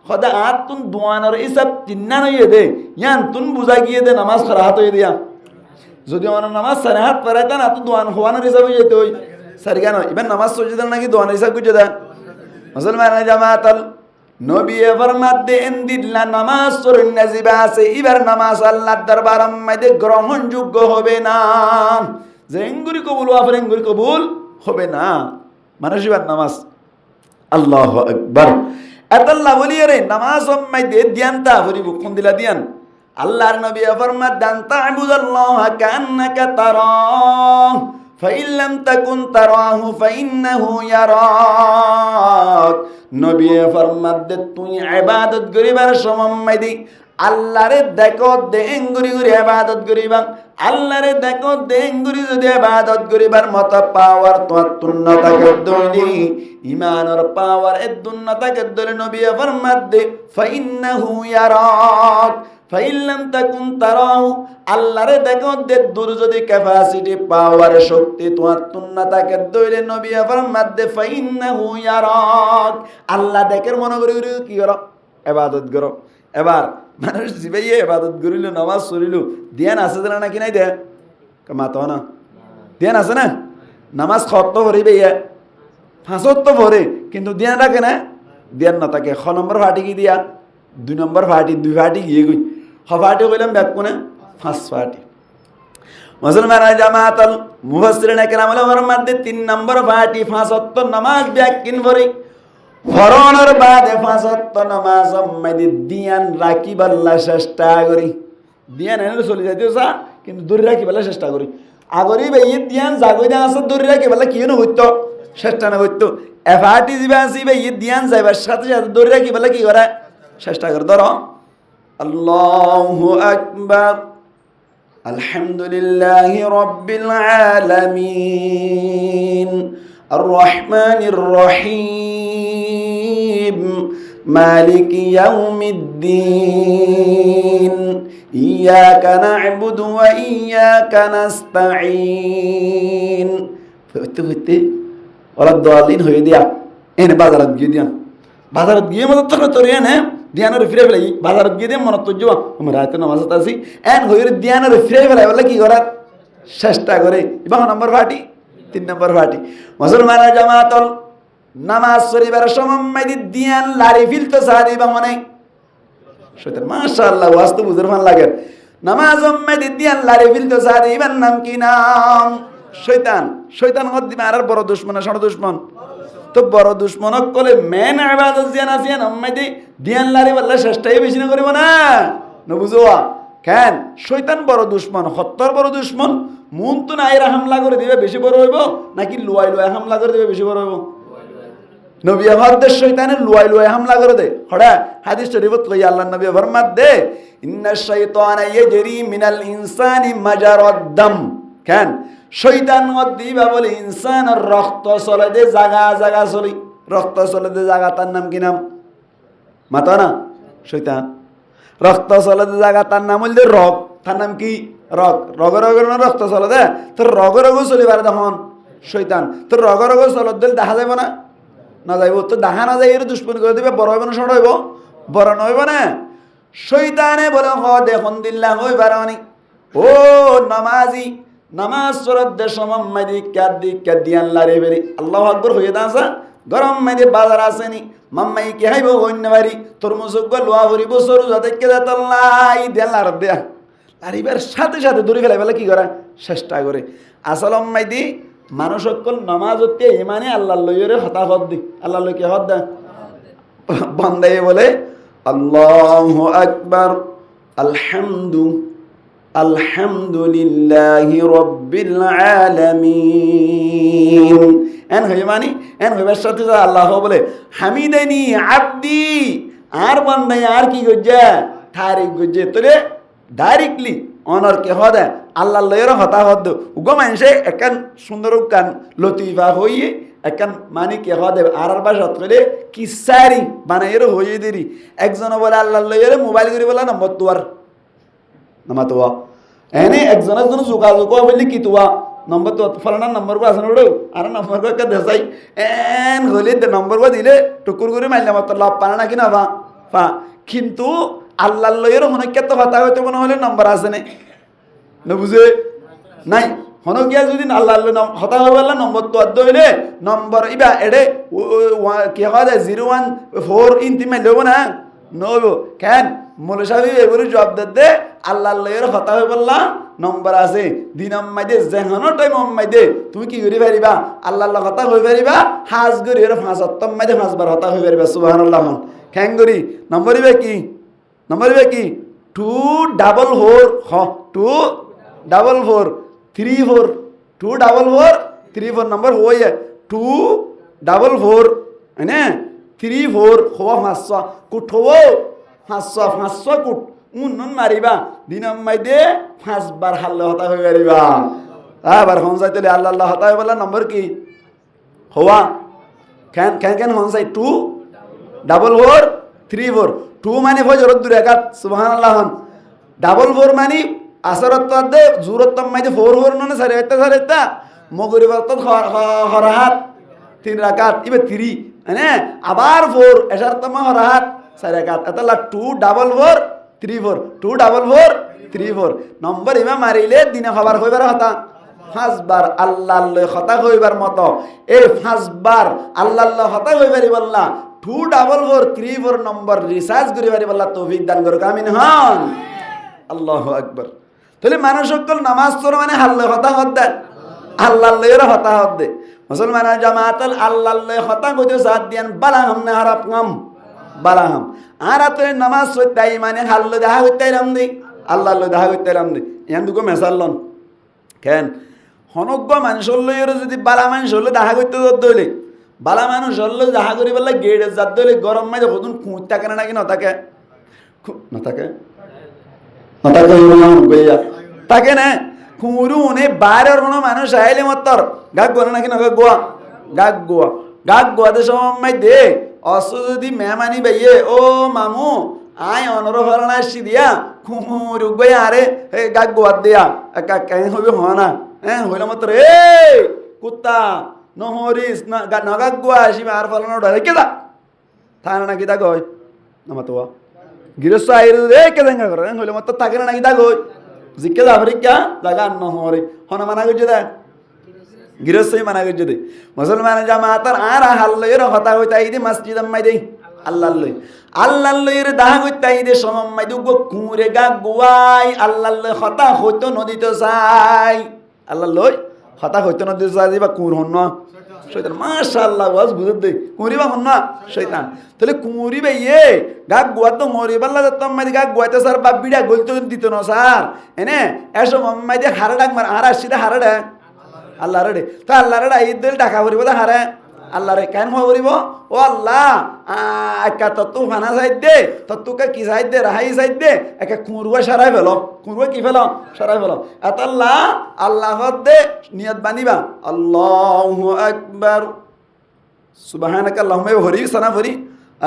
হদা আতুন দোয়ানোর হিসাব 3 হইয়ে দে ইয়ান তুন বুঝা গিয়ে দে নামাজ খরাহাত হয়ে দিয়া যদি আমার নামাজ সারাহাত পড়াইতা না তো দোয়ান হওয়ানোর হিসাব হয়ে যেত ওই সারিগা নয় এবার নামাজ সজিদা নাকি দোয়ানোর হিসাব গুজে দেয় মুসলমান জামাতাল নবী ফরমাত দে ইনদিল্লা নামাজ সরুন নাজিবা আছে এবার নামাজ আল্লাহর দরবার মধ্যে গ্রহণযোগ্য হবে না যে এঙ্গুরি কবুল ওয়াফর এঙ্গুরি কবুল হবে না মানুষ এবার নামাজ আল্লাহু আকবার আল্লাহ বলি রে নামাজ মধ্যে দিয়ানতা হরিব কোন দিলা দিয়ান আল্লাহর নবী ফরমাত দান তা'বুদাল্লাহ কান্নাকা তারা ফাইন লাম তাকুন তারাহু ফাইন্নাহু ইয়ারাক নবী ফরমাত দে তুই ইবাদত করিবার সময় দি আল্লাহরে দেখো দেঙ্গুরি গুরি ইবাদত করিবা আল্লাহরে দেখো দেঙ্গুরি যদি ইবাদত করিবার মত পাওয়ার তোমার তুন্নতাকে দলি ঈমানের পাওয়ার এ দুন্নতাকে দলি নবী ফরমাত দে ফাইন্নাহু ইয়ারাক ফাইন লাম তাকুন তারাহু আল্লাহরে দেখো দে দূর যদি ক্যাপাসিটি পাওয়ার শক্তি তোমার তুন্নতাকে দলি নবী ফরমাত দে ফাইন্নাহু ইয়ারাক আল্লাহ দেখের মনে করি কি করো ইবাদত করো এবার মানুষ জিবাইয়ে ইবাদত করিল নামাজ পড়িল ধ্যান আছে না নাকি নাই দে মাতো না ধ্যান আছে না নামাজ খত ভরিবে ফাঁসত তো ভরে কিন্তু ধ্যান রাখে না ধ্যান না থাকে খ নম্বর ফাটি কি দিয়া 2 নম্বর ফাটি 2 ফাটি গিয়ে গই হ ফাটি কইলাম ব্যাক কোনে 5 ফাটি মুসলমান জামাতাল মুফাসসিরিন কেরাম ওলামার মধ্যে 3 নম্বর ফাটি ফাঁসত নামাজ ব্যাক কিন ভরি ফরনের বাদে 5 ওয়াক্ত নামাজ মধ্যে দিয়ান রাখিবার চেষ্টা করি দিয়ান এনে চলে যাইতেও কিন্তু দূরে রাখিবার চেষ্টা করি আগরি বেয়ে দিয়ান জাগই না আছে দৌড়ে রাখি বলে কি হইতো চেষ্টা না হইতো এফাটি দিবা আসি বেয়ে দিয়ান যাইবার সাথে সাথে দৌড়ে রাখি বলে কি করে চেষ্টা করে ধরো আল্লাহু আকবার আলহামদুলিল্লাহি রাব্বিল আলামিন আর রহমানির রহিম মালিকি ইয়াউমিদ্দিন ইয়াকা না'বুদু ওয়া ইয়াকা নাস্তাঈন হইতে ওরা দোয়ালিন হয়ে দিয়া এনে বাজারত গিয়ে দিয়ান বাজারত গিয়ে মতো তোর এনে দিয়ানোর ফিরে ফেলাই বাজারত গিয়ে দিয়ে মনত তুজ আমার রাতে নামাজত আছি এন হইরে দিয়ানোর ফিরে ফেলাই বলে কি করার চেষ্টা করে এবার নম্বর ফাটি 3 নম্বর ফাটি মুসলমানের জামাতল নামাজ শরীফের সময় দিয়ান লারি ফিলতে সারি বা মনে শয়তান মাশাআল্লাহ ওয়াস্তু বুঝুর ফান লাগে নামাজ উম্মে দিয়ান লারি ফিলতে সারি ইবার নাম কি নাম শয়তান শয়তান মধ্যে আর বড় দুশমন না ছোট দুশমন তো বড় দুশমনক কলে মেন ইবাদত জিয়ান আসিয়ান উম্মে দিয়ান লারি বললে চেষ্টাই বেশি না করিব না বুঝোয়া কেন শয়তান বড় দুশমন হত্তর বড় দুশমন মন তো নাইরা হামলা করে দিবে বেশি বড় হইব নাকি লুয়াই লুয়াই হামলা করে দিবে বেশি বড় হইব নবী আমাদের শয়তানে লুয়াই লুয়াই হামলা করে দে হড়া হাদিস শরীফত কই আল্লাহর নবী ফরমাত দে ইন্নাশ শাইতানা ইয়াজরি মিনাল ইনসানি মাজারাদ দাম কেন শয়তান দিবা বলে ইনসানের রক্ত চলে দে জায়গা জায়গা চলি রক্ত চলে দে জায়গা তার নাম কি নাম মাতা না শয়তান রক্ত চলে দে জায়গা তার নাম হইল রগ তার নাম কি রগ রগর রগর রক্ত চলে দে তোর রগর রগ চলিবার তখন শয়তান তোর রগর রগ চলত দিলে দেখা যাবে না না যাইব তো দেখা না যাই এর দুষ্পন করে দিবে বড় হইব না ছোট হইব বড় নইব না শয়তানে বলে হ দেখুন দিল্লা হইবার অনেক ও নামাজি নামাজ পড়ার দেশ মাম্মাদি দিয়ান লারে বেরি আল্লাহু আকবার হয়ে দাসা গরম মাইদে বাজার আসেনি মাম্মাই কে হাইব হইন বাড়ি তোর মুসুক লোয়া ভরি বছর যাতে কে দাতাল্লাই দেন লার দেয়া লারিবার সাথে সাথে দূরে ফেলাই বলে কি করে চেষ্টা করে আসল মাইদি মানুষ সকল নামাজ হতে ইমানে আল্লাহ লইরে হতাহত দি আল্লাহ লইকে হত দে বান্দায়ে বলে আল্লাহু আকবার আলহামদুলিল্লাহি রাব্বিল আলামিন এন হই মানে এন হইবার সাথে আল্লাহ বলে হামিদানি আব্দি আর বান্দায় আর কি গজ্জা তারিক গজ্জে তোরে ডাইরেক্টলি অনার কে হদে আল্লাহ লয়ের হতাহত উগো মানুষে একান সুন্দর কান লতিফা হইয়ে একান মানে কে হদে আর বাসাত করে কিসারি বানাইয়ের হইয়ে দেরি একজন বলে আল্লাহ লয়ের মোবাইল করে বলা নম্বর তোয়ার নামা তোয়া এনে একজন যোগাযোগ বললি কি তোয়া নম্বর তো ফলানার নম্বর আছে না আর নম্বর একটা দেশাই এন হলে নম্বর দিলে টুকুর করে মাইলাম তো লাভ পানা নাকি না পা কিন্তু আল্লাহ লয়ের হনকে তো হতা হইতে মনে হলে নম্বর আছে না বুঝে নাই হনকিয়া যদি আল্লাহ হতা হয়ে গেল নম্বর তো আদ্য হইলে নম্বর ইবা এডে কি হয় 014 ইন্তি মাইলেব না নব কেন মোলে সাহেব এবারে জবাব দে আল্লাহ লয়ের হতা হয়ে বললা নম্বর আছে দিন আম্মাই দে যেহানো টাইম আম্মাই দে তুমি কি করি পারিবা আল্লাহ হতা হয়ে পারিবা হাজ করি এর 5 আত্মাম্মাই দে 5 বার হতা হয়ে পারিবা সুবহানাল্লাহ কেন করি নম্বর ইবা কি 244 34 244 নম্বর হই 244 হ্যাঁ 34 হওয়া 500 কুট হও 500 কুট উন্নন মারিবা দিন আম্মাই দে 5 বার হাল্লা হতা হয়ে পারিবা আবার হন যাইতে আল্লাহ হতা হয়ে বলা নম্বর কি হওয়া কেন হন যাই 244 2 মানে ফজরত দুই রাকাত সুবহানাল্লাহ 44 মানে আসরত দে জুরত মাইদে 4 ননে সারেতা মগরিবত হরাহাত 3 রাকাত ইবে 3 মানে আবার 4 এশারতম হরাহাত 4 রাকাত এতলা 244 নম্বর ইমা মারিলে দিনে খবর হইবার হতা 5 বার আল্লাহ হতা হইবার মতো এই 5 বার আল্লাহ হতা হইবারি বললা 244 নম্বর রিসার্চ করি পারি বললা তৌফিক দান করুক আমিন হন আল্লাহু আকবার তাহলে মানুষ সকল নামাজ পড়ে মানে আল্লাহ হতা হত দেয় আল্লাহ হতা হত দে মুসলমানের জামাতাল আল্লাহ হতা কইতে সাথ দিয়ান বালাহাম না হারাপ কাম বালাহাম আর আতরে নামাজ পড়তাই মানে আল্লাহ দেখা হইতাইলাম দি আল্লাহ দেখা হইতাইলাম দি ইয়ান দুকো মেসাল্লন কেন হনজ্ঞ মানুষ হলে যদি বালা মানুষ হলে দেখা করতে দইলে বালা মানুষ হলে দেখা করি বললে গেড়ে যার দইলে গরম মাঝে কতক্ষণ খুঁজ থাকে না নাকি নথাকে নথাকে থাকে না খুঁড়ু নে বাইরের কোনো মানুষ আইলে মতর গাক গোয়া নাকি না গোয়া গাক গোয়াতে সময় দে অস যদি মেহমানি বাইয়ে ও মামু আয় অনর ফলনা আসছি দিয়া খুঁড়ু গই আরে গাক গোয়াত দিয়া হইবে হ না হ্যাঁ হইলে মাত্র এ কুত্তা নহরিস না নগাক গোয়া আসিবে আর ফলনা রেখে দা থানা নাকি তা গয় নামাতো গৃহস্থ আইরে রে কে দেখা করে হইলে মাত্র থাকে না নাকি তা গই জিকে আফ্রিকা জায়গা নহরে হন মানা করছে দে গৃহস্থই মানা করছে দে মুসলমান জামাতার আর হাল্লয়ের হতা হইতাই দে মসজিদ আম্মাই দে আল্লাহর দাহ হইতাই দে সমম্মাই দুগো কুঁরে গা গোয়াই আল্লাহ হতা হইতো নদীতে যাই আল্লাহ হতা হইতো নদীতে যাই বা কুঁর হন শৈতান মাশাআল্লাহ ওয়াজ বুঝত দে কুঁরিবা হন না শৈতান তাহলে কুঁরি ভাইয়ে গা গোয়া তো মরি পাল্লা যেতাম মাই গা গোয়াতে স্যার বা বিড়া গলতে দিত না স্যার এনে এসব মাই দিয়ে হারে ডাক মার আর আসছি হারে ডাক আল্লাহ রে তো আল্লাহ রে ঈদ দিল টাকা করিব তো হারে আল্লাহ রে কেন করিব ও আল্লাহ একা তত্তু ফানা সাইড দে তত্তুকে কি সাইড দে রাহাই সাইড দে একা কুঁরুয়া সারাই ফেল কুঁরুয়া কি ফেল সারাই ফেল এত আল্লাহ আল্লাহ দে নিয়ত বানিবা আল্লাহু আকবার সুবহানাকা আল্লাহুম্মা ভরি সানা ভরি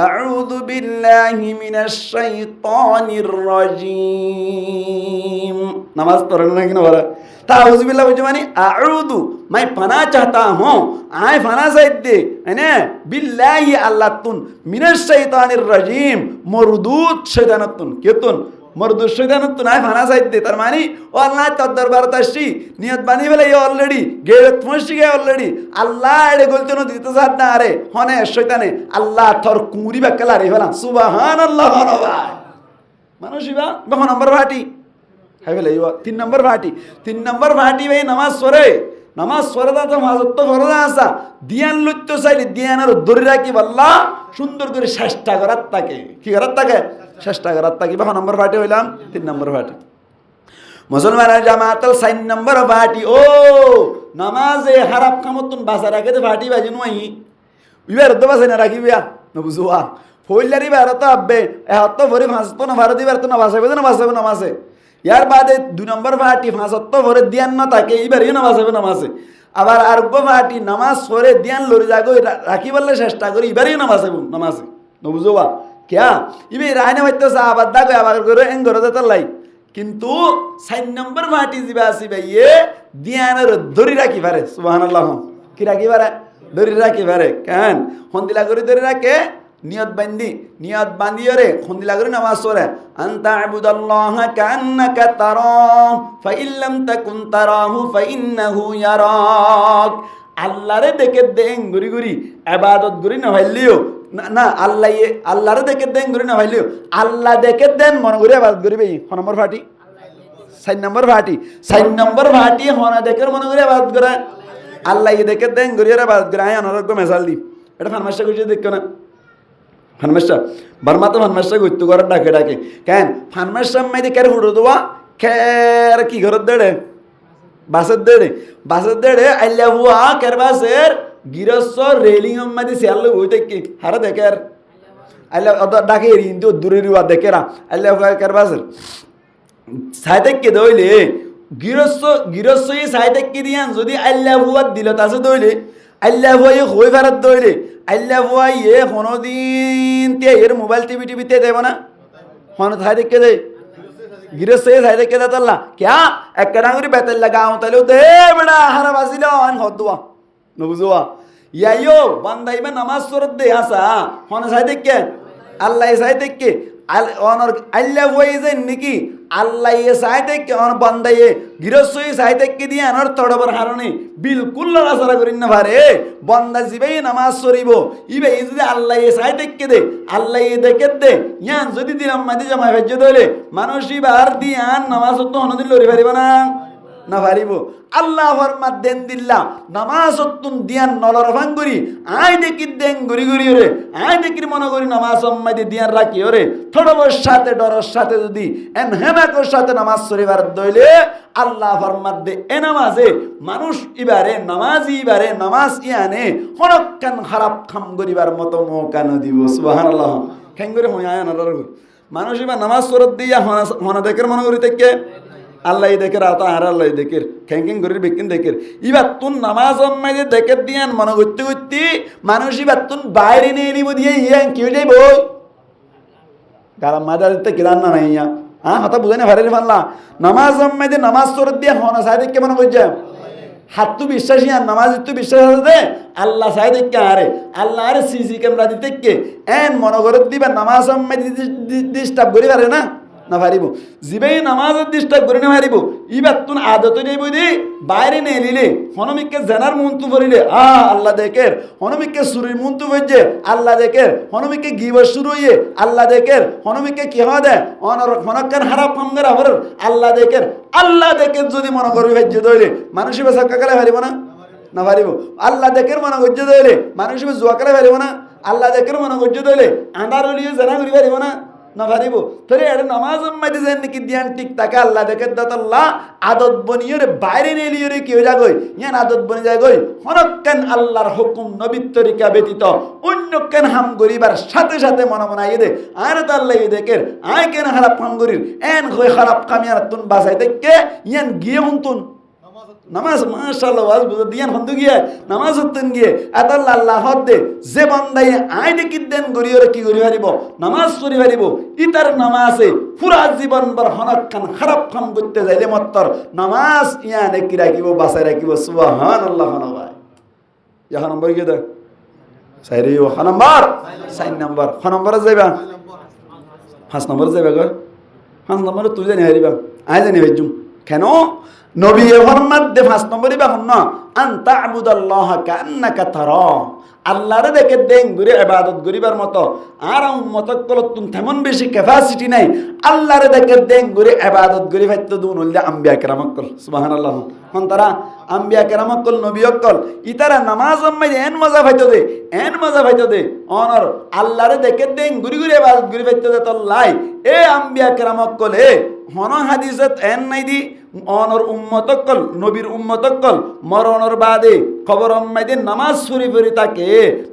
আউযু বিল্লাহি মিনাশ শাইতানির রাজিম নামাজ পড়েন না কিনা বলা ताऊज़ बिल्लाह बुझे मानी आऊदु मैं फना चाहता हूँ आए फना साइड दे है बिल्लाही अल्लाह तुन मिनश शैतानिर रजीम मरदूद शैतानतुन केतुन मरदूद शैतानतुन आए फना साइड दे तार मानी ओ अल्लाह तो दरबार तश्री नियत बानी वाला ये ऑलरेडी गेरत मुश्किल है ऑलरेडी अल्लाह एडे गोलते नो दिते साथ ना आरे होने शैताने अल्लाह थोर कुंरी बकला रे वाला सुबहान अल्लाह हरवा मानुषिबा बखो नंबर भाटी है बोले यो 3 नंबर भाटी भाई नमाज स्वरे दाता माजत तो फरदा आसा दियान लुत्तो साइले दियानार धरे राखी बल्ला सुंदर करे চেষ্টা করার তাকে কি করার তাকে চেষ্টা করার তাকে বাহ नंबर भाटी হইলাম 3 नंबर भाटी মুসলমান জামাতাল 4 नंबर भाटी ও নামাজে হারাপ কামতুন বাসা রাখে তো ভাটি বাজি নই ইবার তো বাসা না রাখিবিয়া নবুজুয়া ফইলারি বারতো আব্বে এ হত্তো ভরি ফাঁসতো না ভারতি বারতো না বাসাবে না বাসাবে না মাসে यार बादे 2 नंबर भाटी फांसत्तो भरे ध्यान न ताके इबार ही नमाज হবে নামাজে আবার আরগো ভাটি নামাজ পড়ে ধ্যান লরি জাগো রাখি বললে চেষ্টা করি ইবার ही নামাজ হবে নামাজে নবুজোবা क्या ইবে রাইনা হইতো সাহাবাত দাগো আবার করে এন ঘরে যেতে লাই কিন্তু 4 नंबर भाटी জিবা আসি ভাইয়ে ধ্যানের ধরি রাখি পারে সুবহানাল্লাহ কি রাখি পারে ধরি রাখি পারে কেন হন্দিলা করে ধরে রাখে নিয়ত বান্দি রে খুন্দিলা করে নামাজ পড়ে আনতা আবুদাল্লাহ কান্নাকা তারাহু ফাইল্লাম তাকুন তারাহু ফাইন্নাহু ইয়ারাক আল্লাহরে দেখে দেন গুরি গুরি ইবাদত গুরি না হইলিও না আল্লাহরে দেখে দেন গুরি না হইলিও আল্লাহ দেখে দেন মন গুরি ইবাদত করিবে ক নম্বর ফাটি 4 নম্বর ফাটি হনা দেখে মন গুরি ইবাদত করে আল্লাহ দেখে দেন গুরি ইবাদত করে আয় অনরগ মেসাল দি এটা ফারমাশা কইছে দেখো না ফানমেশা বর্মাতে ফানমেশা গইতো করে ডাকে কেন ফানমেশা মাইদে কের ফুটো দোয়া কের কি ঘরত দেড়ে বাসের দেড়ে আইলা হুয়া কের বাসের গিরস রেলিং মাইদে সেল হইতে কি হারা দেখে আর আইলা ডাকে রিন্দু দূরে রিওয়া দেখেরা আইলা হুয়া কের বাসের সাইতে কে দইলে গিরস ই সাইতে কি দিয়ান যদি আইলা হুয়া দিল তাছে দইলে আল্লাহ হুয়া হই ভারত দইলে আল্লাহ হুয়া কোনোদিন তে এর মোবাইল টিভিতে দেব না হন থাই দেখে দে গিরস সে থাই দেখে দাত আল্লাহ क्या এক ডাঙ্গুরি বেতেল লাগাও তাইলে দে বড়া হারা বাজিল আন হদুয়া নবুজুয়া ইয়াইও বান্দাইবে নামাজ সুরত দে আসা হন থাই দেখে আল্লাহ সাই দেখে অনর আল্লাহ হুয়া যে নাকি আল্লাহ সাই দেখে অন বান্দাইয়ে গিরস সাই দেখে দিয়ে আনর তড়বর হারনে বিলকুল লড়াচড়া করিন না পারে বন্দা জিবেই নামাজ পড়িব ইবে যদি আল্লাহ সাই দেখে দে আল্লাহ দেখে দে ইয়ান যদি দিলাম মাদি জামাই ভেজ্য দইলে মানুষ ইবার দিয়ান নামাজ তো হনদিন লরি পারিব না না পারিব আল্লাহ ফরমাত দেন দিল্লা নামাজতুন দিয়ান নলর ভাঙ্গুরি আই দেখি দেন গুরি গুরি রে আই দেখি মনে করি নামাজ সম্মাদি দিয়ান রাখি ওরে থড়বর সাথে ডরর সাথে যদি এন হেমাকর সাথে নামাজ শরীফার দইলে আল্লাহ ফরমাত দে এ নামাজে মানুষ ইবারে নামাজি ইবারে নামাজ ইয়ানে হনকান খারাপ খাম গরিবার মতো মৌকা ন দিব সুবহানাল্লাহ কেন করে হইয়া না মানুষ এবার নামাজ সরত দিয়া হনা দেখের মনে করি থেকে আল্লাহ দেখের আতা আর আল্লাহ দেখের খ্যাং করির বেকিন দেখের এবার তুন নামাজ অম্মাইদের দেখের দিয়ান মনে করতে করতে মানুষ এবার তুন বাইরে নিয়ে নিব দিয়ে ইয়া কেউ যাই বই গালাম মাদা দিতে কিরান না নাই ইয়া হ্যাঁ হতা বুঝাই না ভারে পারলা নামাজ অম্মাইদের নামাজ সরত দিয়া হনা সাহেব দেখে মনে করছে হাত তো বিশ্বাসী আর নামাজ তো বিশ্বাস আছে আল্লাহ সাহেব দেখে আরে আল্লাহ আরে সিসি ক্যামেরা দিতে কে এন মনে করে দিবা নামাজ ডিস্টার্ব করি পারে না না পারিব জিবাই নামাজের ডিস্টার্ব করে না পারিব ইবার তুন আদত নেই দি বাইরে নেই নিলে হনমিককে জেনার মন্তু পড়িলে আল্লাহ দেখের হনমিককে সুরির মন্তু পড়ছে আল্লাহ দেখের হনমিককে গিবর শুরু হইয়ে আল্লাহ দেখের হনমিককে কি হয় দেয় হনকান হারাপ ফঙ্গের আবার আল্লাহ দেখের যদি মনে করবি ভেজ্য দইলে মানুষ বেসা কাকালে পারিব না না পারিব আল্লাহ দেখের মনে গজ্য দইলে মানুষ জুয়া কালে পারিব না আল্লাহ দেখের মনে গজ্য দইলে আন্ধার হলিও জেনা করি পারিব না না পারিব তোরে এটা নামাজ মাইতে যেন নাকি দিয়ান ঠিক থাকে আল্লাহ দেখে দাতাল্লাহ আদত বনিয়ে রে বাইরে নিয়ে লিয়ে রে কি হয়ে যাগই ইয়ান আদত বনি যাগই হনকান আল্লাহর হুকুম নবীর তরিকা ব্যতীত অন্য কেন হাম গরিবার সাথে সাথে মনে মনে দে আর তো আল্লাহ দেখের আয় কেন খারাপ কাম করির এন হয়ে খারাপ কামিয়ার তুন বাসাই দেখে ইয়ান গিয়ে হুনতুন নামাজ মাশাআল্লাহ ওয়াজ বুঝা দিয়ান হন্দু গিয়ে নামাজ হতেন গিয়ে আতাল্লাহ আল্লাহ হদ দে যে বান্দাই আই দেখি দেন গরিয়রে কি করি পারিব নামাজ পড়ি পারিব ইতার নামাজে পুরা জীবন ভর হনকান খারাপ কাম করতে যাইলে মাত্র নামাজ ইয়ানে কি রাখিব বাসায় রাখিব সুবহানাল্লাহ ভাই ইয়া নম্বর কি দে সাইরে ও নম্বর 4 নম্বর নম্বরে যাইবা 5 নম্বরে যাইবা গো 5 নম্বরে তুই জানি হারিবা আই জানি হইজুম কেন নবী ফরমাত দে 5 নম্বরই বা হন না আনতা আবুদাল্লাহ কান্নাকা তারা আল্লাহরে দেখে দেন ঘুরে ইবাদত করিবার মতো আর উম্মতক কল তুম তেমন বেশি ক্যাপাসিটি নাই আল্লাহরে দেখে দেন ঘুরে ইবাদত করি ফাইতো দুন হইলে আম্বিয়া কেরামক কল সুবহানাল্লাহ হন তারা আম্বিয়া কেরামক কল নবীয়ক কল ইতারা নামাজ আম্মাই এন মজা ফাইতো দে অনর আল্লাহরে দেখে দেন ঘুরি ঘুরে ইবাদত করি ফাইতো দে তল্লাই এ আম্বিয়া কেরামক কল এ হন হাদিসত এন নাই দি অনর উম্মতকল নবীর উম্মতকল মরণর বাদে খবর আম্মাইদে নামাজ ফুরি ফুরি তাকে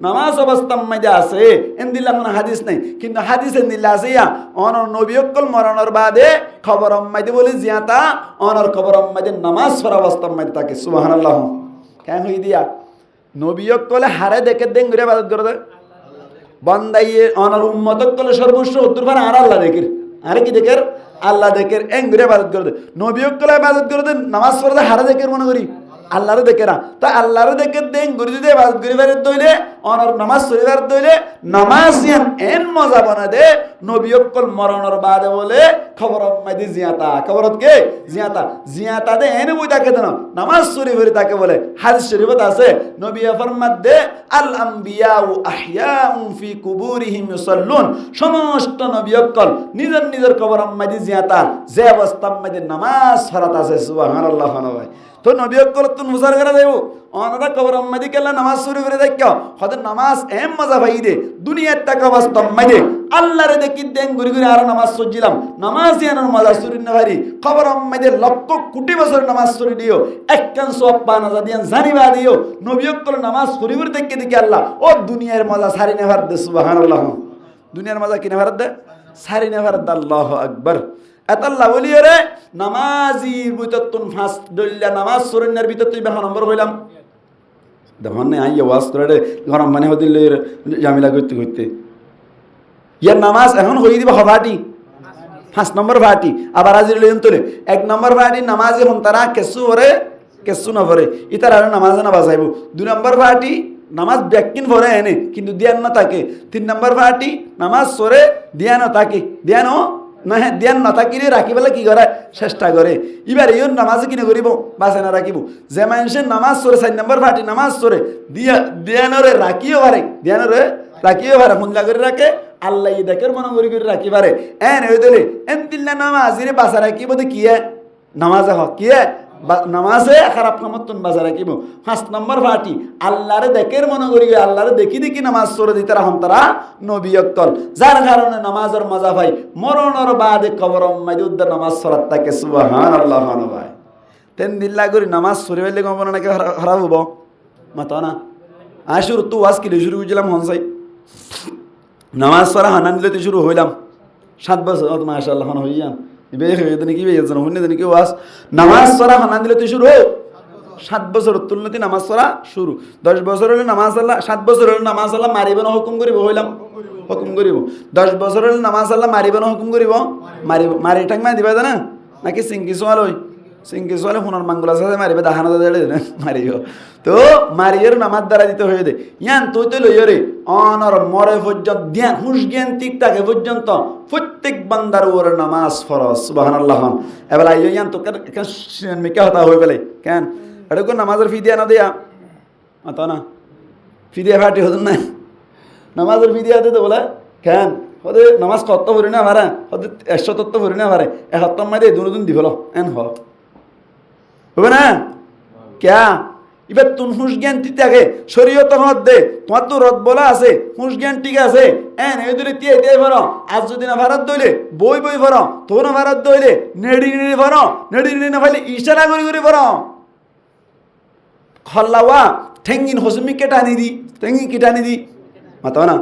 নামাজ অবস্থা আম্মাইদে আছে এন দিল্লা কোনো হাদিস নাই কিন্তু হাদিস এন দিল্লা আছে ইয়া অনর নবীকল মরণর বাদে খবর আম্মাইদে বলে জিয়াতা অনর খবর আম্মাইদে নামাজ পড়া অবস্থা আম্মাইদে তাকে সুবহানাল্লাহ কেন হই দিয়া নবীকলে হারে দেখে দেন ঘুরে ইবাদত করে বান্দাইয়ে অনর উম্মতকল সর্বস্ব উত্তর ভার আর আল্লাহ দেখের আরে কি দেখের আল্লাহ দেখের এঙ্গুরে ইবাদত করে দে নবীকলে ইবাদত করে দে নামাজ পড়ে হারে দেখের মনে করি আল্লাহরে দেখে না তা আল্লাহরে দেখে দেন গুরি যদি ইবাদত করিবার দইলে অনর নামাজ পড়িবার দইলে নামাজ ইয়ান এন মজা বানা দে নবীকল মরণর বাদে বলে খবর মাইদি জিয়াতা খবরত কে জিয়াতা দে এনে বই তাকে দেন নামাজ পড়িবার তাকে বলে হাদিস শরীফত আছে নবী ফরমাত দে আল আমবিয়াউ আহইয়াউন ফি কুবুরিহিম ইউসাল্লুন সমস্ত নবীকল নিজের কবর মাইদি জিয়াতা যে অবস্থা মাইদি নামাজ পড়াত আছে সুবহানাল্লাহ ভাই তো নবীকল তুন মুসার করে দেব অনরা কবর আম্মাদি কেলা নামাজ শুরু করে দেখো হয়তো নামাজ এম মজা ভাই দে দুনিয়ার টাকা বাস্তব মাইদে আল্লাহরে দেখি দেন ঘুরি ঘুরি আর নামাজ সজ্জিলাম নামাজ ইয়ানোর মজা শুরু না ভারি কবর আম্মাদের লক্ষ কোটি বছর নামাজ শুরু দিও একখান সব পানা দিয়ান জানিবা দিও নবীকল নামাজ শুরু করে দেখি আল্লাহ ও দুনিয়ার মজা সারি নেভার দে সুবহানাল্লাহ দুনিয়ার মজা কি নেভার দে সারি নেভার দে আল্লাহু আকবার আতাল্লাহ বলিও রে নামাজির ভিতর তুন ফাঁস দলিয়া নামাজ সুরন্যার ভিতর তুই বেহা নম্বর হইলাম দেখুন না আইয়া ওয়াজ করে গরম মানে হদিল জামিলা করতে ইয়ার নামাজ এখন হয়ে দিবা হবাটি 5 নম্বর ভাটি আবার আজির লইন তোলে 1 নম্বর ভাটি নামাজে হন তারা কেসু না ভরে ইতার আর নামাজে না বাজাইব 2 নম্বর ভাটি নামাজ ব্যাকিন ভরে এনে কিন্তু দিয়ান না থাকে 3 নম্বর ভাটি নামাজ সরে দিয়ানো থাকে দিয়ানো না হ্যাঁ ধ্যান না থাকিলে রাখিবেলা কি করে চেষ্টা করে এবার এই নামাজে কিনে করিব বাসে না রাখিব যে মানুষের নামাজ সরে 4 নম্বর ফাটি নামাজ সরে ধ্যানরে রাখিও পারে হুন্লা করে রাখে আল্লাহ দেখের মনে করে রাখি পারে এন ওই দিলে এন দিল্লা নামাজিরে বাসা রাখিব তো কি নামাজে হ কি নামাজে খারাপ কামতুন বাজা রাখিব। 5 নম্বর ফাটি আল্লাহরে দেখের মনে করি, আল্লাহরে দেখি দেখি নামাজ পড়ে দিতে রাখুন তারা নবী অক্কল, যার কারণে নামাজের মজা পাই মরণের বাদে কবর মাইদুদ্দ নামাজ পড়ার তাকে সুবহানাল্লাহ ভাই। তেন দিল্লা করি নামাজ পড়ে ফেললে কবর নাকি খারাপ হব মাতা না। শুরু তো ওয়াজ কিলে শুরু করছিলাম হনসাই নামাজ পড়া হানান দিলে শুরু হইলাম 7 বছর মাশাআল্লাহ হইয়াম কি কি ওয়াজ নামাজ পড়া হানান দিলে তুই শুরু 7 বছর তুলনাতে নামাজ পড়া শুরু। 10 বছর হলে নামাজ আল্লাহ, 7 বছর হলে নামাজ আল্লাহ মারিব না হুকুম করিব, হইলাম হুকুম করিব। 10 বছর হলে নামাজ আল্লাহ মারিব না হুকুম করিব, মারিব। মারি ঠাক মারি দিবা জানা নাকি সিংকি সোয়াল হই সিংকি সোয়ালে সোনার মাঙ্গুলা সাথে মারিবে দাহানো দেড়ে মারিব। তো মারিয়ের নামাজ দ্বারা দিতে হয়ে দে ইয়ান তুই তো লইয় রে অনর মরে পর্যন্ত ধ্যান হুশ জ্ঞান ঠিক থাকে পর্যন্ত প্রত্যেক বান্দার ওর নামাজ ফরজ সুবহানাল্লাহ। এবার আইয় ইয়ান তো কেন মিকা হতা হয়ে গেলে কেন এটা কোন নামাজের ফি দিয়া না দেয়া আতা না ফি দিয়া ফাটি হতো না নামাজের ফি দিয়া দিতে বলে কেন হতে নামাজ কত ভরি না ভাড়া হতে 100 তত্ত্ব ভরি না ভাড়ে 71 মাইদে দুদিন দি ফেলো এন হবে না ক্যা এবার তুন হুঁশ জ্ঞান দিতে আগে শরীয়ত হদ দে তোমার তো রদ বলা আছে হুঁশ জ্ঞান ঠিক আছে এন এই দূরে তিয়াই তিয়াই ভরো আজ যদি না ভারত দইলে বই বই ভরো তো না ভারত দইলে নেড়ি নেড়ি ভরো নেড়ি নেড়ি না ভাইলে ইশারা করি করে ভরো খল্লাওয়া ঠেঙ্গিন হসমি কেটানি দি ঠেঙ্গি কেটানি দি মাতা না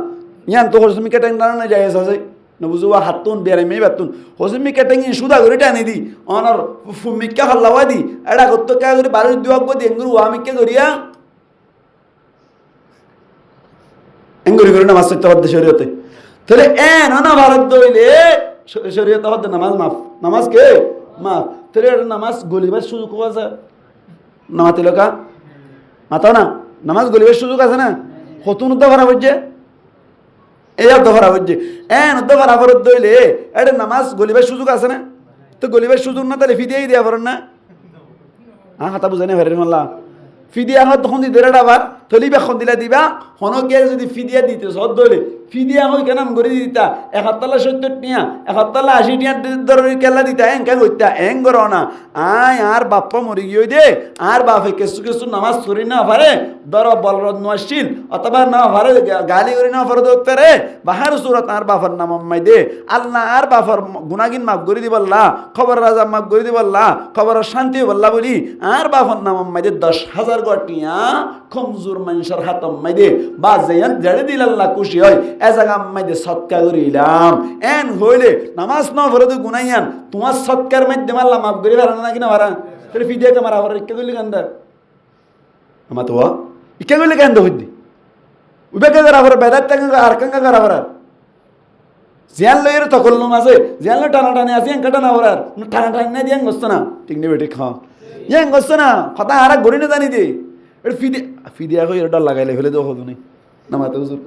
ইয়ান তো হসমি কেটানি না যায় আছে না বুঝুয়া হাতুন বেড়ে মেয়ে বাতুন হসমি কেটাঙ্গি সুদা করে টানি দি অনর ফুমিকা হল্লাওয়া দি এটা করতো কে করে বারো দুয়াক দি এঙ্গুর ওয়ামিকে করিয়া এঙ্গুরি করে নামাজ পড়তে হদ্দে শরীয়তে তাহলে এন না ভারত দইলে শরীয়তে হদ্দে নামাজ মাফ নামাজ কে মাফ তাহলে এটা নামাজ গলিবার সুযোগ আছে নামাতি লোকা মাতা না নামাজ গলিবার সুযোগ আছে না কতন তো খারাপ হচ্ছে এই দফারা হচ্ছে এন দফারা ফরত দইলে এটা নামাজ গলিবার সুযোগ আছে না তো গলিবার সুযোগ না তাহলে ফিদিয়াই দেওয়া পারেন না হাতা বুঝাই না ভাইরের মাল্লা ফিদিয়া হয় তখন দিতে আবার তলিবা খন দিলা দিবা হনকে যদি ফিদিয়া দিতে সদ দইলে ফিদিয়া হয় কেন করে দিতা 71 টিয়া 80 টিয়া দরের কেলা দিতা এং কেন হইতা এং গর না আয় আর বাপ্পা মরি গিয়ে দে আর বাপে কিছু কিছু নামাজ পড়ি না পারে দর বলরদ নশিল অথবা না পারে গালি করি না পারে দত্তরে বাহার সুরত আর বাফার নাম মাই দে আল্লাহ আর বাফার গুনাহগিন মাফ করে দিবল্লা খবর রাজা মাফ করে দিবল্লা খবর শান্তি বল্লা বলি আর বাফার নাম মাই দে 10,000 গটিয়া কমজোর মানুষের হাতম মাই দে বা যেন জড়ে দিল আল্লাহ খুশি হয় এ জায়গা মাইদে সৎকার করিলাম এন হইলে নামাজ না ভরে তো গুনাইয়ান তোমার সৎকার মাধ্যমে আল্লাহ মাফ করে পারে না কিনা মারা তাহলে ফিদিয়াকে মারা হওয়ার ইচ্ছা করলে কান্দা আমার তো ইচ্ছা করলে কান্দা হইদি উবেকে করা হরে বেদাত আর কাঙ্গা করা হরার জিয়ান লইয়ের তকল্লুম আছে জিয়ান লই টানা টানে আছে এঙ্কা টানা হরার টানা টানে দিয়ে গস্ত না ঠিক নেই বেটে খাওয়া ইয়ে গস্ত না কথা আর গড়ি না জানি দিয়ে এটা ফিদিয়া কই এটা লাগাইলে ফেলে দেওয়া হতো নেই না মাতে হুজুর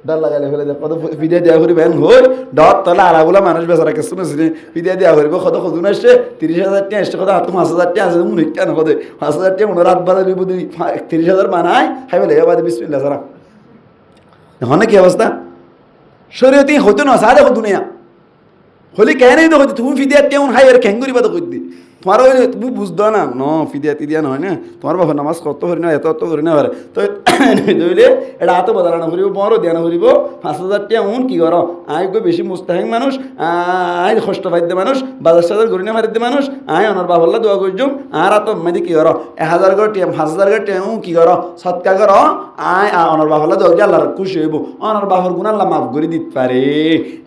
ডাল লাগাইলে ফেলে কত ফিদিয়া দেওয়া করি বেন হই ডট তলে আড়াগুলা মানুষ বেচারা কিছু না ফিদিয়া দেওয়া করিব কত কজন আসছে 30,000 টাকা আসছে কত হাত 5,000 টাকা আছে মনে কেন কত 5,000 টাকা মনে রাত বাদে 30,000 বানায় খাই বলে এবার বিসমিল্লাহ সারা এখন কি অবস্থা শরীয়তে হতো না সাদা হতো দুনিয়া হলে কেন তো হতো তুমি ফিদিয়া কেমন হাই আর ক্যাঙ্গুরি বাদ কই তোমার তুমি বুঝতো না ন ফিদিয়া তিদিয়া নহয় না তোমার বাবা নামাজ কত করি না এত করি না পারে তো ধরলে এটা হাতে বদলানো করিব বড় দেনা করিব 5,000 টাকা উন কি করো আয় গো বেশি মুস্তাহিক মানুষ আয় কষ্ট পাইতে মানুষ বাজার সাজার করি না পারিতে মানুষ আয় অনার বাবল্লা দোয়া করছুম আর তো মেদি কি করো 1,000 টাকা 5,000 টাকা উন কি করো সৎকা করো আয় অনার বাবল্লা দোয়া আল্লাহ খুশি হইব অনার বাবার গুণ আল্লাহ মাফ করে দিতে পারে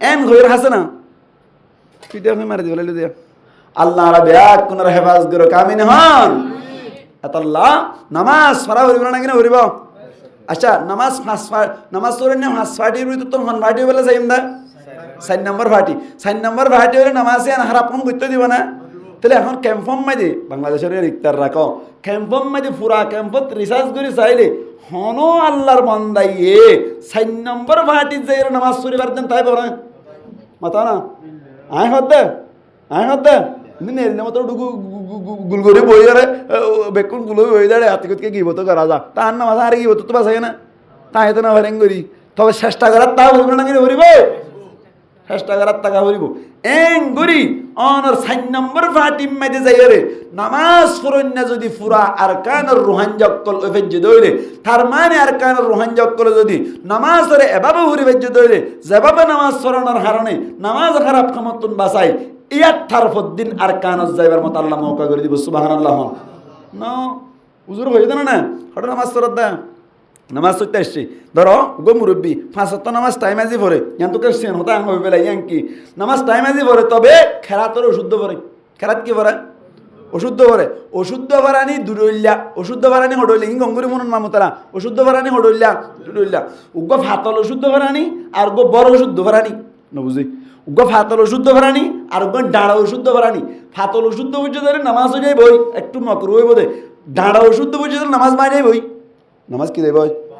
এন ঘরের হাসে না ফিদিয়া হয়ে মারি দিবে দিয়া আল্লাহ রাব্বিক কোনর হেফাজত করো কামিন হন আল্লাহ নামাজ পড়া হইব না কিনা হইব আচ্ছা নামাজ পড়ে না হাস ফাটি রইতো তো হন ফাটি বলে যাইম দা 4 নম্বর ফাটি হলে নামাজে আর হারাপন করতে দিব না তাহলে এখন ক্যাম্পম মাইদে বাংলাদেশের ইফতার রাখো ক্যাম্পম মাইদে পুরা ক্যাম্পত রিসার্চ করে চাইলে হনো আল্লাহর বান্দাইয়ে 4 নম্বর ফাটি যাই নামাজ পড়িবার দেন তাই বড় মাতা না আয় হদ্দে নেলে মতো গুলগরি বই ধরে বেকুন গুলো বই দাঁড়ে হাতে কুতকে গিবত করা যা তার না মাথা আর গিবত তো বাসায় না তাই তো না হরেন করি তবে চেষ্টা করার তা বলবো না কিনে ভরিব চেষ্টা করার টাকা হইব এং গরি অনর 4 নম্বর ফাটিম মাইতে যাইরে নামাজ পড়ন্না যদি পুরা আরকানুর রুহান জক্কল ওফেজে দইলে তার মানে আরকানুর রুহান জক্কল যদি নামাজরে এভাবে হুরি বেজে দইলে যেভাবে নামাজ পড়ানোর কারণে নামাজ খারাপ কামতুন বাসাই ইয়াত তারফুদ্দিন আরকানুজ যাইবার মত আল্লাহ মওকা করে দিব সুবহানাল্লাহ না হুজুর হইছে না হঠাৎ নামাজ পড়া দা নামাজ পড়তে আসছি ধরো গো মুরব্বী 5 ওয়াক্ত নামাজ টাইম আজি পড়ে ইয়ান তো কেসেন হতা হই বেলা ইয়ান কি নামাজ টাইম আজি পড়ে তবে খেরাতর অশুদ্ধ পড়ে খেরাত কি পড়ে অশুদ্ধ পড়ে অশুদ্ধ পড়ানি দুরইল্লা অশুদ্ধ পড়ানি হডইল্লা ইং গঙ্গুরি মনন মামুতারা অশুদ্ধ পড়ানি হডইল্লা দুরইল্লা উগ্গ ফাতল অশুদ্ধ পড়ানি আর গো বড় অশুদ্ধ পড়ানি না বুঝি উগ্গ ফাতল অশুদ্ধ পড়ানি আর গো ডাড়া অশুদ্ধ পড়ানি ফাতল অশুদ্ধ বুঝে ধরে নামাজ হয়ে যায় বই একটু মকরু হইব দে ডাড়া অশুদ্ধ বুঝে ধরে নামাজ মাই যায় বই নামাজ কি দেব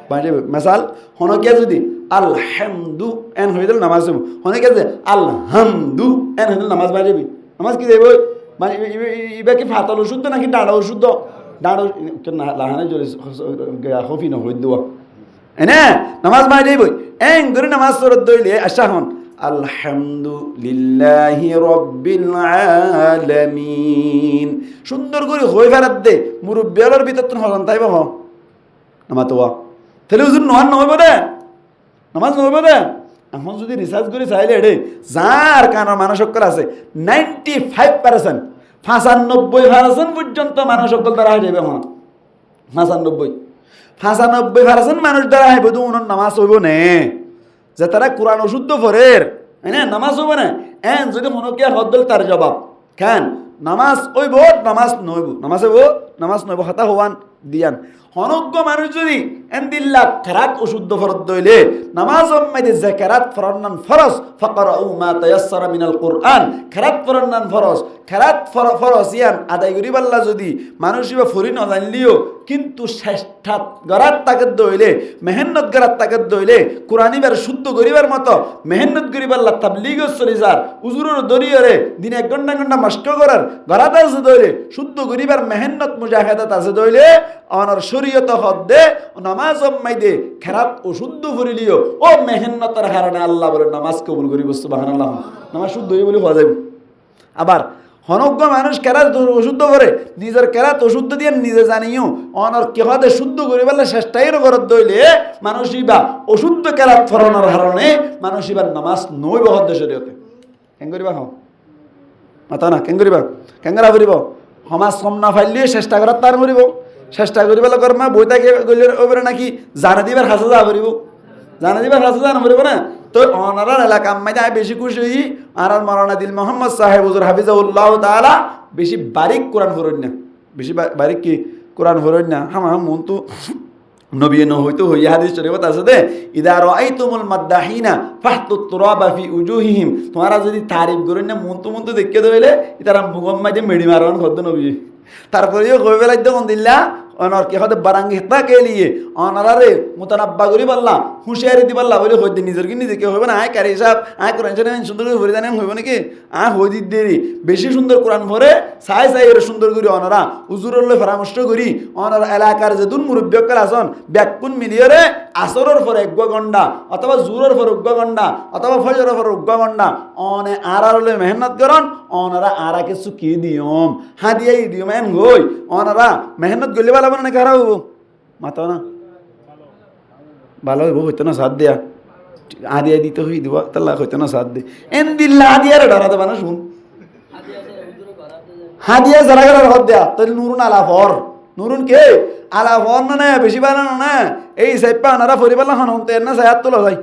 বাজে মিসাল হনকিয়া যদি আলহামদু এন হয়ে দিল নামাজ দেব হনকিয়া যদি আলহামদু এন হইল নামাজ বাজেবি নামাজ কি দেব মানে ইবা কি ফাতল ওষুধ নাকি ডাড়া ওষুধ ডাড়া কেন লাহানে জলে হফি না হই দেওয়া এনে নামাজ বাজেবই এন করে নামাজ সরত দইলে আশা হন আলহামদুলিল্লাহি রাব্বিল আলামিন সুন্দর করে হই ফেরাত দে মুরব্বিয়ালর ভিতর তো হজন তাইব হ নামাতোয়া তাহলে হুজুর নহন নহব দে নামাজ নহব দে এখন যদি রিসার্চ করে চাইলে রে যার কারণ মানসকল আছে 95% 95% পর্যন্ত মানসকল দ্বারা হয়ে যাবে এখন 95% মানুষ দ্বারা হইব তো উনার নামাজ হইব নে যে তারা কোরআন অশুদ্ধ ফরের হ্যাঁ নামাজ হইব না এন যদি মনকিয়া হদ্দল তার জবাব কেন নামাজ হইব নামাজ নইব নামাজ হইব নামাজ নইব হাতা হওয়ান দিয়ান হনজ্ঞ মানুষ যদি এন্দিল্লা কেরাত অশুদ্ধ ফরদ দইলে নামাজ মাইদে যে কেরাত ফরন্নান ফরজ ফাকরাউ মা তায়াসসারা মিনাল কুরআন কেরাত ফরন্নান ফরজ কেরাত ফরজ ইয়ান আদায় করিবাল্লা যদি মানুষইবা ফরি ন জানলিও কিন্তু চেষ্টাত গরাত তাকত দইলে মেহনত গরাত তাকত দইলে কোরআনিবার শুদ্ধ করিবার মতো মেহনত করিবাল্লা তাবলীগ সরিজার উজুরের দরিয়রে দিনে 1 ঘন্টা মাস্ট করার গরাত আছে দইলে শুদ্ধ করিবার মেহনত মুজাহিদাত আছে দইলে অনর শরীয়ত হদ্দে নামাজ মাইদে খেরাত অশুদ্ধ করিলিও ও মেহনতের কারণে আল্লাহ বলে নামাজ কবুল করিব সুবহানাল্লাহ নামাজ শুদ্ধ হই বলে হওয়া যাবে আবার হনজ্ঞ মানুষ কেরাত অশুদ্ধ করে নিজের কেরাত অশুদ্ধ দিয়ে নিজে জানিও অনর কেহাতে শুদ্ধ করিবার চেষ্টাই করত দইলে মানুষইবা অশুদ্ধ কেরাত ফরানোর কারণে মানুষইবার নামাজ নইব হদ্দে শরীয়তে কেন করিবা হও মাতা না কেন করিবা কেঙ্গরা করিব সমাজ কম না ফাইলে চেষ্টা করার তার করিব চেষ্টা করি পেলে কর্মা বইটাকে গেলে ওপরে নাকি জানা দিবার হাসা যা করিব জানা দিবার হাসা জানা করিব না তো অনারার এলাকা আমি যাই বেশি খুশি হই আর মাওলানা দিল মোহাম্মদ সাহেব হুজুর হাফিজাহুল্লাহ তাআলা বেশি বারিক কোরআন পড়েন না বেশি বারিক কি কোরআন পড়েন না হামা মন তো নবী ন হইতো হইয়া হাদিস শরীফত আছে দে ইদা রাআইতুমুল মাদ্দাহিনা ফাহতুত তুরাবা ফি উজুহিহিম তোমরা যদি তারিফ করেন না মন তো দেখকে দইলে ইতারা মুহাম্মাদে মেডি মারন খদ নবী তারপরেও কই বেলা দেখুন দিল্লা অনর কে হতে বারাঙ্গি হেতা কে লিয়ে অনারারে মুতানাব্বা করি পারলা হুঁশিয়ারি দি পারলা বলে হইতে নিজের কি নিজে কে হবে না আয় কারি সাহেব আয় কোরআন শরীফ সুন্দর করে ভরে জানেন হইব নাকি আয় হই দি দেরি বেশি সুন্দর কোরআন ভরে সাই এর সুন্দর করি অনারা হুজুরলে পরামর্শ করি অনার এলাকার যে দুন মুরব্বিয়কাল আসন ব্যাকুন মিলিয়রে আসরের পরে 1 ঘন্টা অথবা জুরের পরে 1 ঘন্টা অথবা ফজরের পরে 1 ঘন্টা অনে আরারলে মেহনত করন অনারা আরা কিছু কি দিয়ম হাদিয়াই দিয়ম এন হই অনারা মেহনত গলি বালা না খারাপ হইব মাতা না ভালো হইব হইতো না সাথ দিয়া আদিয়া দিতে হই দিব তাল্লা হইতো না সাথ দে এন দিল্লা আদিয়ারে ডরাতে বানা শুন হাদিয়া যারা গেল হদ দেয়া তাহলে নুরুন আলা ফর নুরুন কে আলা ফর না বেশি বানানো না এই সাইপা আনারা ফরিবালা খান হতে না সায়াত তো লগাই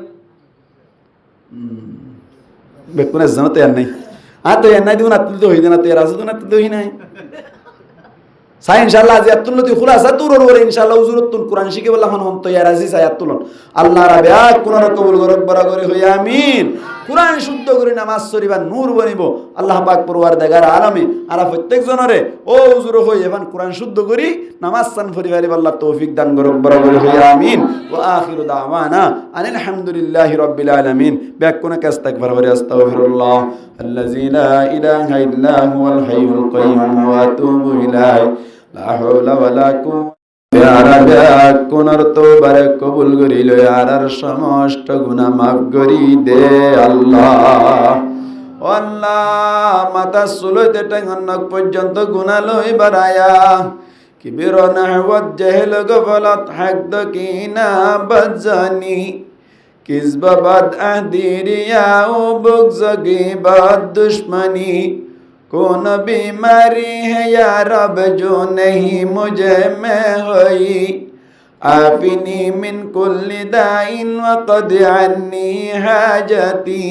বেকুনে জানতে আর নাই তো এর নাই দিও না তুলতে হই না তো এর আছে তো না তুলতে হই নাই সাই ইনশাআল্লাহ আজি আতুল্লতি খুলাসা তুরর ওরে ইনশাআল্লাহ হুজুরতুল কোরআন শিখে বলা হন তো ইয়ার আজি সাই আতুলন আল্লাহ রাবে আক কোন কবুল করক বরাবরি হই আমিন কোরআন শুদ্ধ করে নামাজ শরীফা নূর বনিব আল্লাহ পাক পরওয়ারদিগার আলামে আর প্রত্যেক জনরে ও হুজুর হই এখন কোরআন শুদ্ধ করি নামাজ সান ফরিবারি আল্লাহ তৌফিক দান করক বরাবরি হই আমিন ওয়া আখিরু দাওয়ানা আনিল হামদুলিল্লাহি রাব্বিল আলামিন ব্যাক কোন কাস্তাগফির ওয়া আস্তাগফিরুল্লাহ الذي لا اله الا هو الحي القيوم واتوب اليه لا حول ولا قوة
আর কোনর তোবার কবুল করিল আর সমস্ত গুনাহ মাফ করি দে আল্লাহ। আল্লাহ মাতা সুলইতে টেঙ্গনক পর্যন্ত গুনাহ লই বাড়ায়া কিবিরনা ওয়াজহিল গফলত হাকদ কিনা বাজানি কিসবা বাদ আহদিরিয়া ও বুগজ গিবত दुश्मनी कौन बीमारी है या रब जो नहीं मुझे में हुई आफिनी मिन कुल्ली दाइन वक़द अन्नी हाजती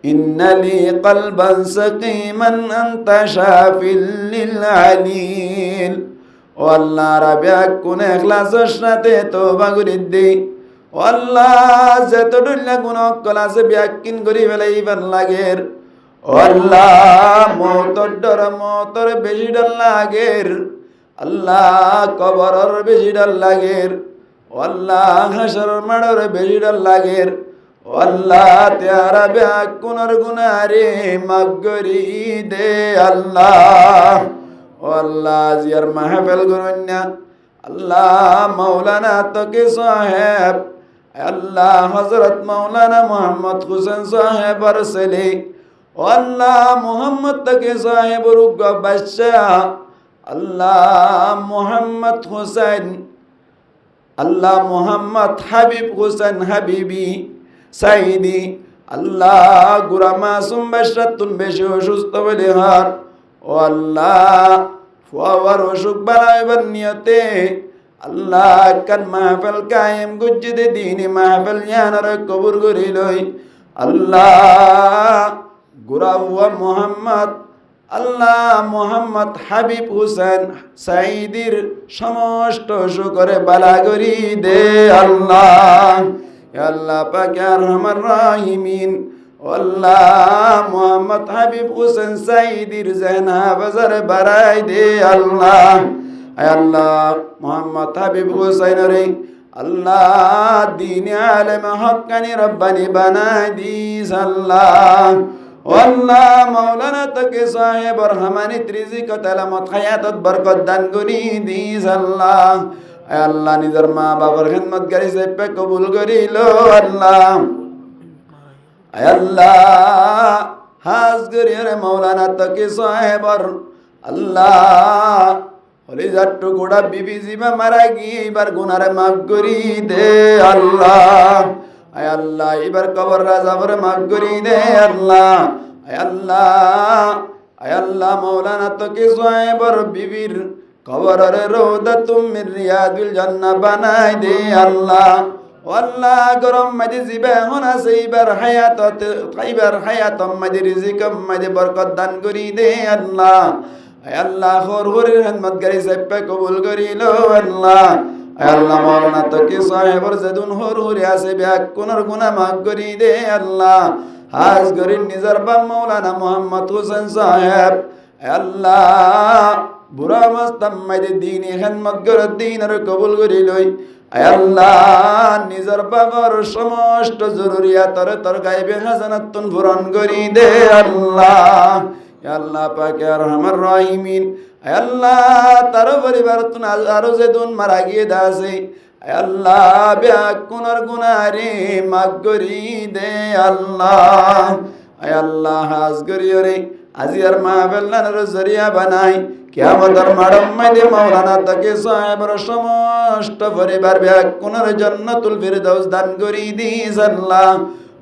इन्नली क़ल्बन सक़ीमन अंत शाफिल लिल अलील। ओ अल्लाह रब्या कुने इखलास शरते तौबा करिदे ओ अल्लाह जतडुल्ला गुनाह कलासे ब्याकिन करि फेलाइबार लागेर ও আল্লাহ মওতর ডর মওতর বেশি ডর লাগের আল্লাহ কবরের বেশি ডর লাগের ও আল্লাহ হাসরের মাঠের বেশি ডর লাগের ও আল্লাহ তেরা ব্যাকুনের গুনারে মাফ করি দে আল্লাহ। ও আল্লাহ জিয়ার মাহফিল গুরুন্না আল্লাহ মাওলানা তকি সাহেব আল্লাহ হযরত মাওলানা মুহাম্মদ হোসেন সাহেবের ছেলে আল্লাহ মোহাম্মদ তাকে সাহেব রুগ বাদশাহ আল্লাহ মোহাম্মদ হোসেন আল্লাহ মোহাম্মদ হাবিব হোসেন হাবিবি সাইদি আল্লাহ গুরা মাসুম বাশরাতুন বেশি অসুস্থ বলে হার ও আল্লাহ ফুয়ার অসুখ বাড়াইবার নিয়তে আল্লাহ কান মাহফিল কায়েম গুজ্জিদে দিনী মাহফিল ইয়ানার কবুল করিলই আল্লাহ গুরাওয়া মোহাম্মদ আল্লাহ মোহাম্মদ হাবিব হোসেন সাইদির সমস্ত শুকরে বালা করি দে আল্লাহ। আল্লাহ পাক আর রহমান রাহিমিন আল্লাহ মোহাম্মদ হাবিব হোসেন সাইদির জেনা বাজার বাড়াই দে আল্লাহ। আল্লাহ মোহাম্মদ হাবিব হোসেন রে আল্লাহ দিন আলেম হক্কানি রব্বানি বানাই দিস আল্লাহ। আল্লাহ মাওলানা তাকে সাহেব রহমানিত রিজিক তালামত হায়াতত বরকত দান করি দিস আল্লাহ। আল্লাহ নিজের মা বাবার খিদমতগারি হিসেবে কবুল করিল আল্লাহ। আল্লাহ হাজ করিয়ে মাওলানা তাকে সাহেব আল্লাহ হলিজার টুকুড়া বিবি জিবা মারা গিয়ে এবার গুনারে মাফ করি দে আল্লাহ। আয় আল্লাহ এবার কবর রাজাবরে মাফ করি দে আল্লাহ। আয় আল্লাহ আয় আল্লাহ মাওলানা তকি সাহেবর বিবির কবরের রওদাতুম মিন রিয়াদিল জান্নাহ বানাই দে আল্লাহ। ও আল্লাহ গরম মাঝে জিবা হোনা সেইবার হায়াত মাঝে রিজিক মাঝে বরকত দান করি দে আল্লাহ। আয় আল্লাহ হরের খিদমতগারি হিসেবে কবুল করিল আল্লাহ। আল্লাহ মাওলানা তকি সাহেবর যেদুন হরে আছে ব্যাকুনের গুনাহ মাফ করি দে আল্লাহ। হাজ গরিন নিজের বাপ মাওলানা মুহাম্মদ হোসেন সাহেব আল্লাহ বুড়া মস্তাম মাইদে দিন খিদমত করে দিনের কবুল করি লই। আল্লাহ নিজের বাবার সমস্ত জরুরিয়াতর তোর গায়বে হাসানাতুন পূরণ করি দে আল্লাহ। আল্লাহ পাক আর রহমান রাহিমিন আল্লাহ তার পরিবার তুন আরো যেদুন মারা গিয়ে দাসে আল্লাহ ব্যাকুনের গুনারে মাফ করি দে আল্লাহ। আল্লাহ হাজ করিও রে আজিয়ার মাহফিলের জরিয়া বানাই কিয়ামতের মাঠের মধ্যে মাওলানা তাকে সাহেবের সমস্ত পরিবার ব্যাকুনের জান্নাতুল ফিরদাউস দান করি দিস আল্লাহ।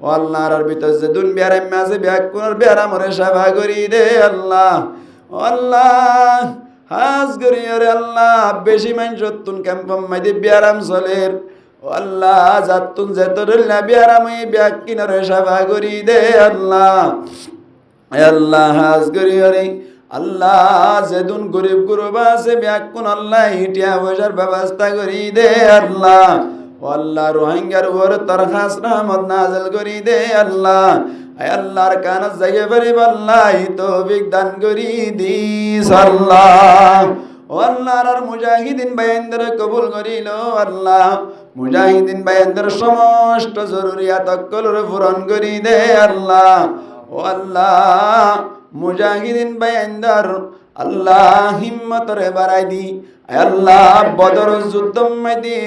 ও আল্লাহর ভিতর যে দুনিয়ার মাঝে ব্যাকুনের বেরামরে সেবা করি দে আল্লাহ। ও আল্লাহ হাজ করিও রে আল্লাহ বেশি মানুষ তুন ক্যাম্পম মাইদে ব্যারাম চলের ও আল্লাহ যাতুন যেতরুল্লা ব্যারাম এই ব্যাকিনের সেবা করি দে আল্লাহ। আল্লাহ হাজ করিও রে আল্লাহ যেদুন গরিব গুরবা আছে ব্যাকুন আল্লাহ হিটিয়া বসার ব্যবস্থা করি দে আল্লাহ। ও আল্লাহ রোহিঙ্গার উপর তোর খাস রহমত নাযিল করি দে আল্লাহ। আয় আল্লাহর কানত জাগে পারি আল্লাহ তৌফিক দান করি দিস আল্লাহ। ও আল্লাহর মুজাহিদিন বায়ানদের কবুল করিল আল্লাহ। মুজাহিদিন বায়ানদের সমস্ত জরুরিয়াত কলর পূরণ করি দে আল্লাহ। ও আল্লাহ মুজাহিদিন বায়ানদার আল্লাহ হিম্মতরে বাড়াই দি আল্লাহ বদর যুদ্ধম মধ্যে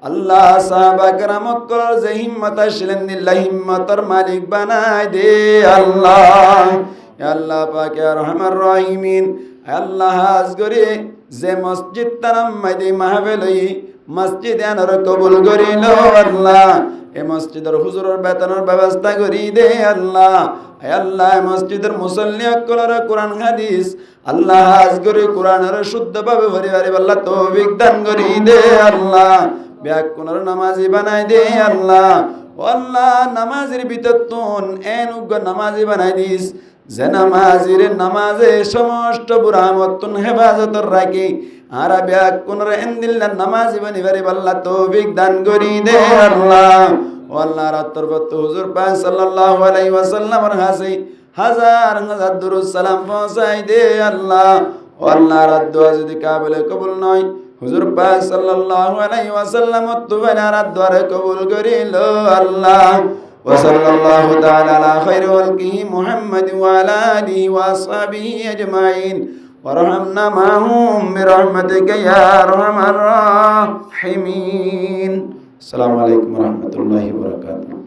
আল্লাহ সাহাবা কেরামকল যে হিম্মত আসলেন দিল্লা হিম্মতর মালিক বানাই দে আল্লাহ। আল্লাহ পাক ইয়া রহমান রহিমিন আল্লাহ আজগরে যে মসজিদ তারাম মধ্যে মাহফিল হই মসজিদ আনর কবুল করিল আল্লাহ। এই মসজিদের হুজুরের বেতনের ব্যবস্থা করি দে আল্লাহ। আল্লাহ মসজিদের মুসল্লি অকলর কোরআন হাদিস আল্লাহ আজগরে কোরআনের শুদ্ধভাবে পরিবারে আল্লাহ তৌফিক দান করি দে আল্লাহ। ব্যাকুণর নামাজি বানাই দে আল্লাহ। ও আল্লাহ নামাজের ভিতর তুন এন উগ্র নামাজি বানাই দিস যে নামাজির নামাজে সমস্ত বুড়ামতুন হেফাজতর রাখি আর ব্যাকুণর এন্দিল্লা নামাজি বানিবারে আল্লাহ তৌফিক দান করি দে আল্লাহ। ও আল্লাহ রাত্তর বত্ত হুজুর পাক সাল্লাল্লাহু আলাইহি ওয়াসাল্লামের হাসি হাজার হাজার দুরূদ সালাম পৌঁছাই দে আল্লাহ। ও আল্লাহ রাত দোয়া যদি কাবিলে কবুল নয় হুজুর পাক সাল্লাল্লাহু আলাইহি ওয়াসাল্লাম তুবানা রাত দোয়া কবুল করিল আল্লাহ। ওয়া সাল্লাল্লাহু তাআলা আলা খায়রি ওয়ালকিহি মুহাম্মাদ ওয়া আলা আলিহি ওয়া আসহাবিহি আজমাইন ওয়ারহামনা মাহুম বিরহমাতিকা ইয়া আরহামার রাহিমিন। আসসালামু আলাইকুম ওয়া রাহমাতুল্লাহি ওয়া বারাকাতুহু।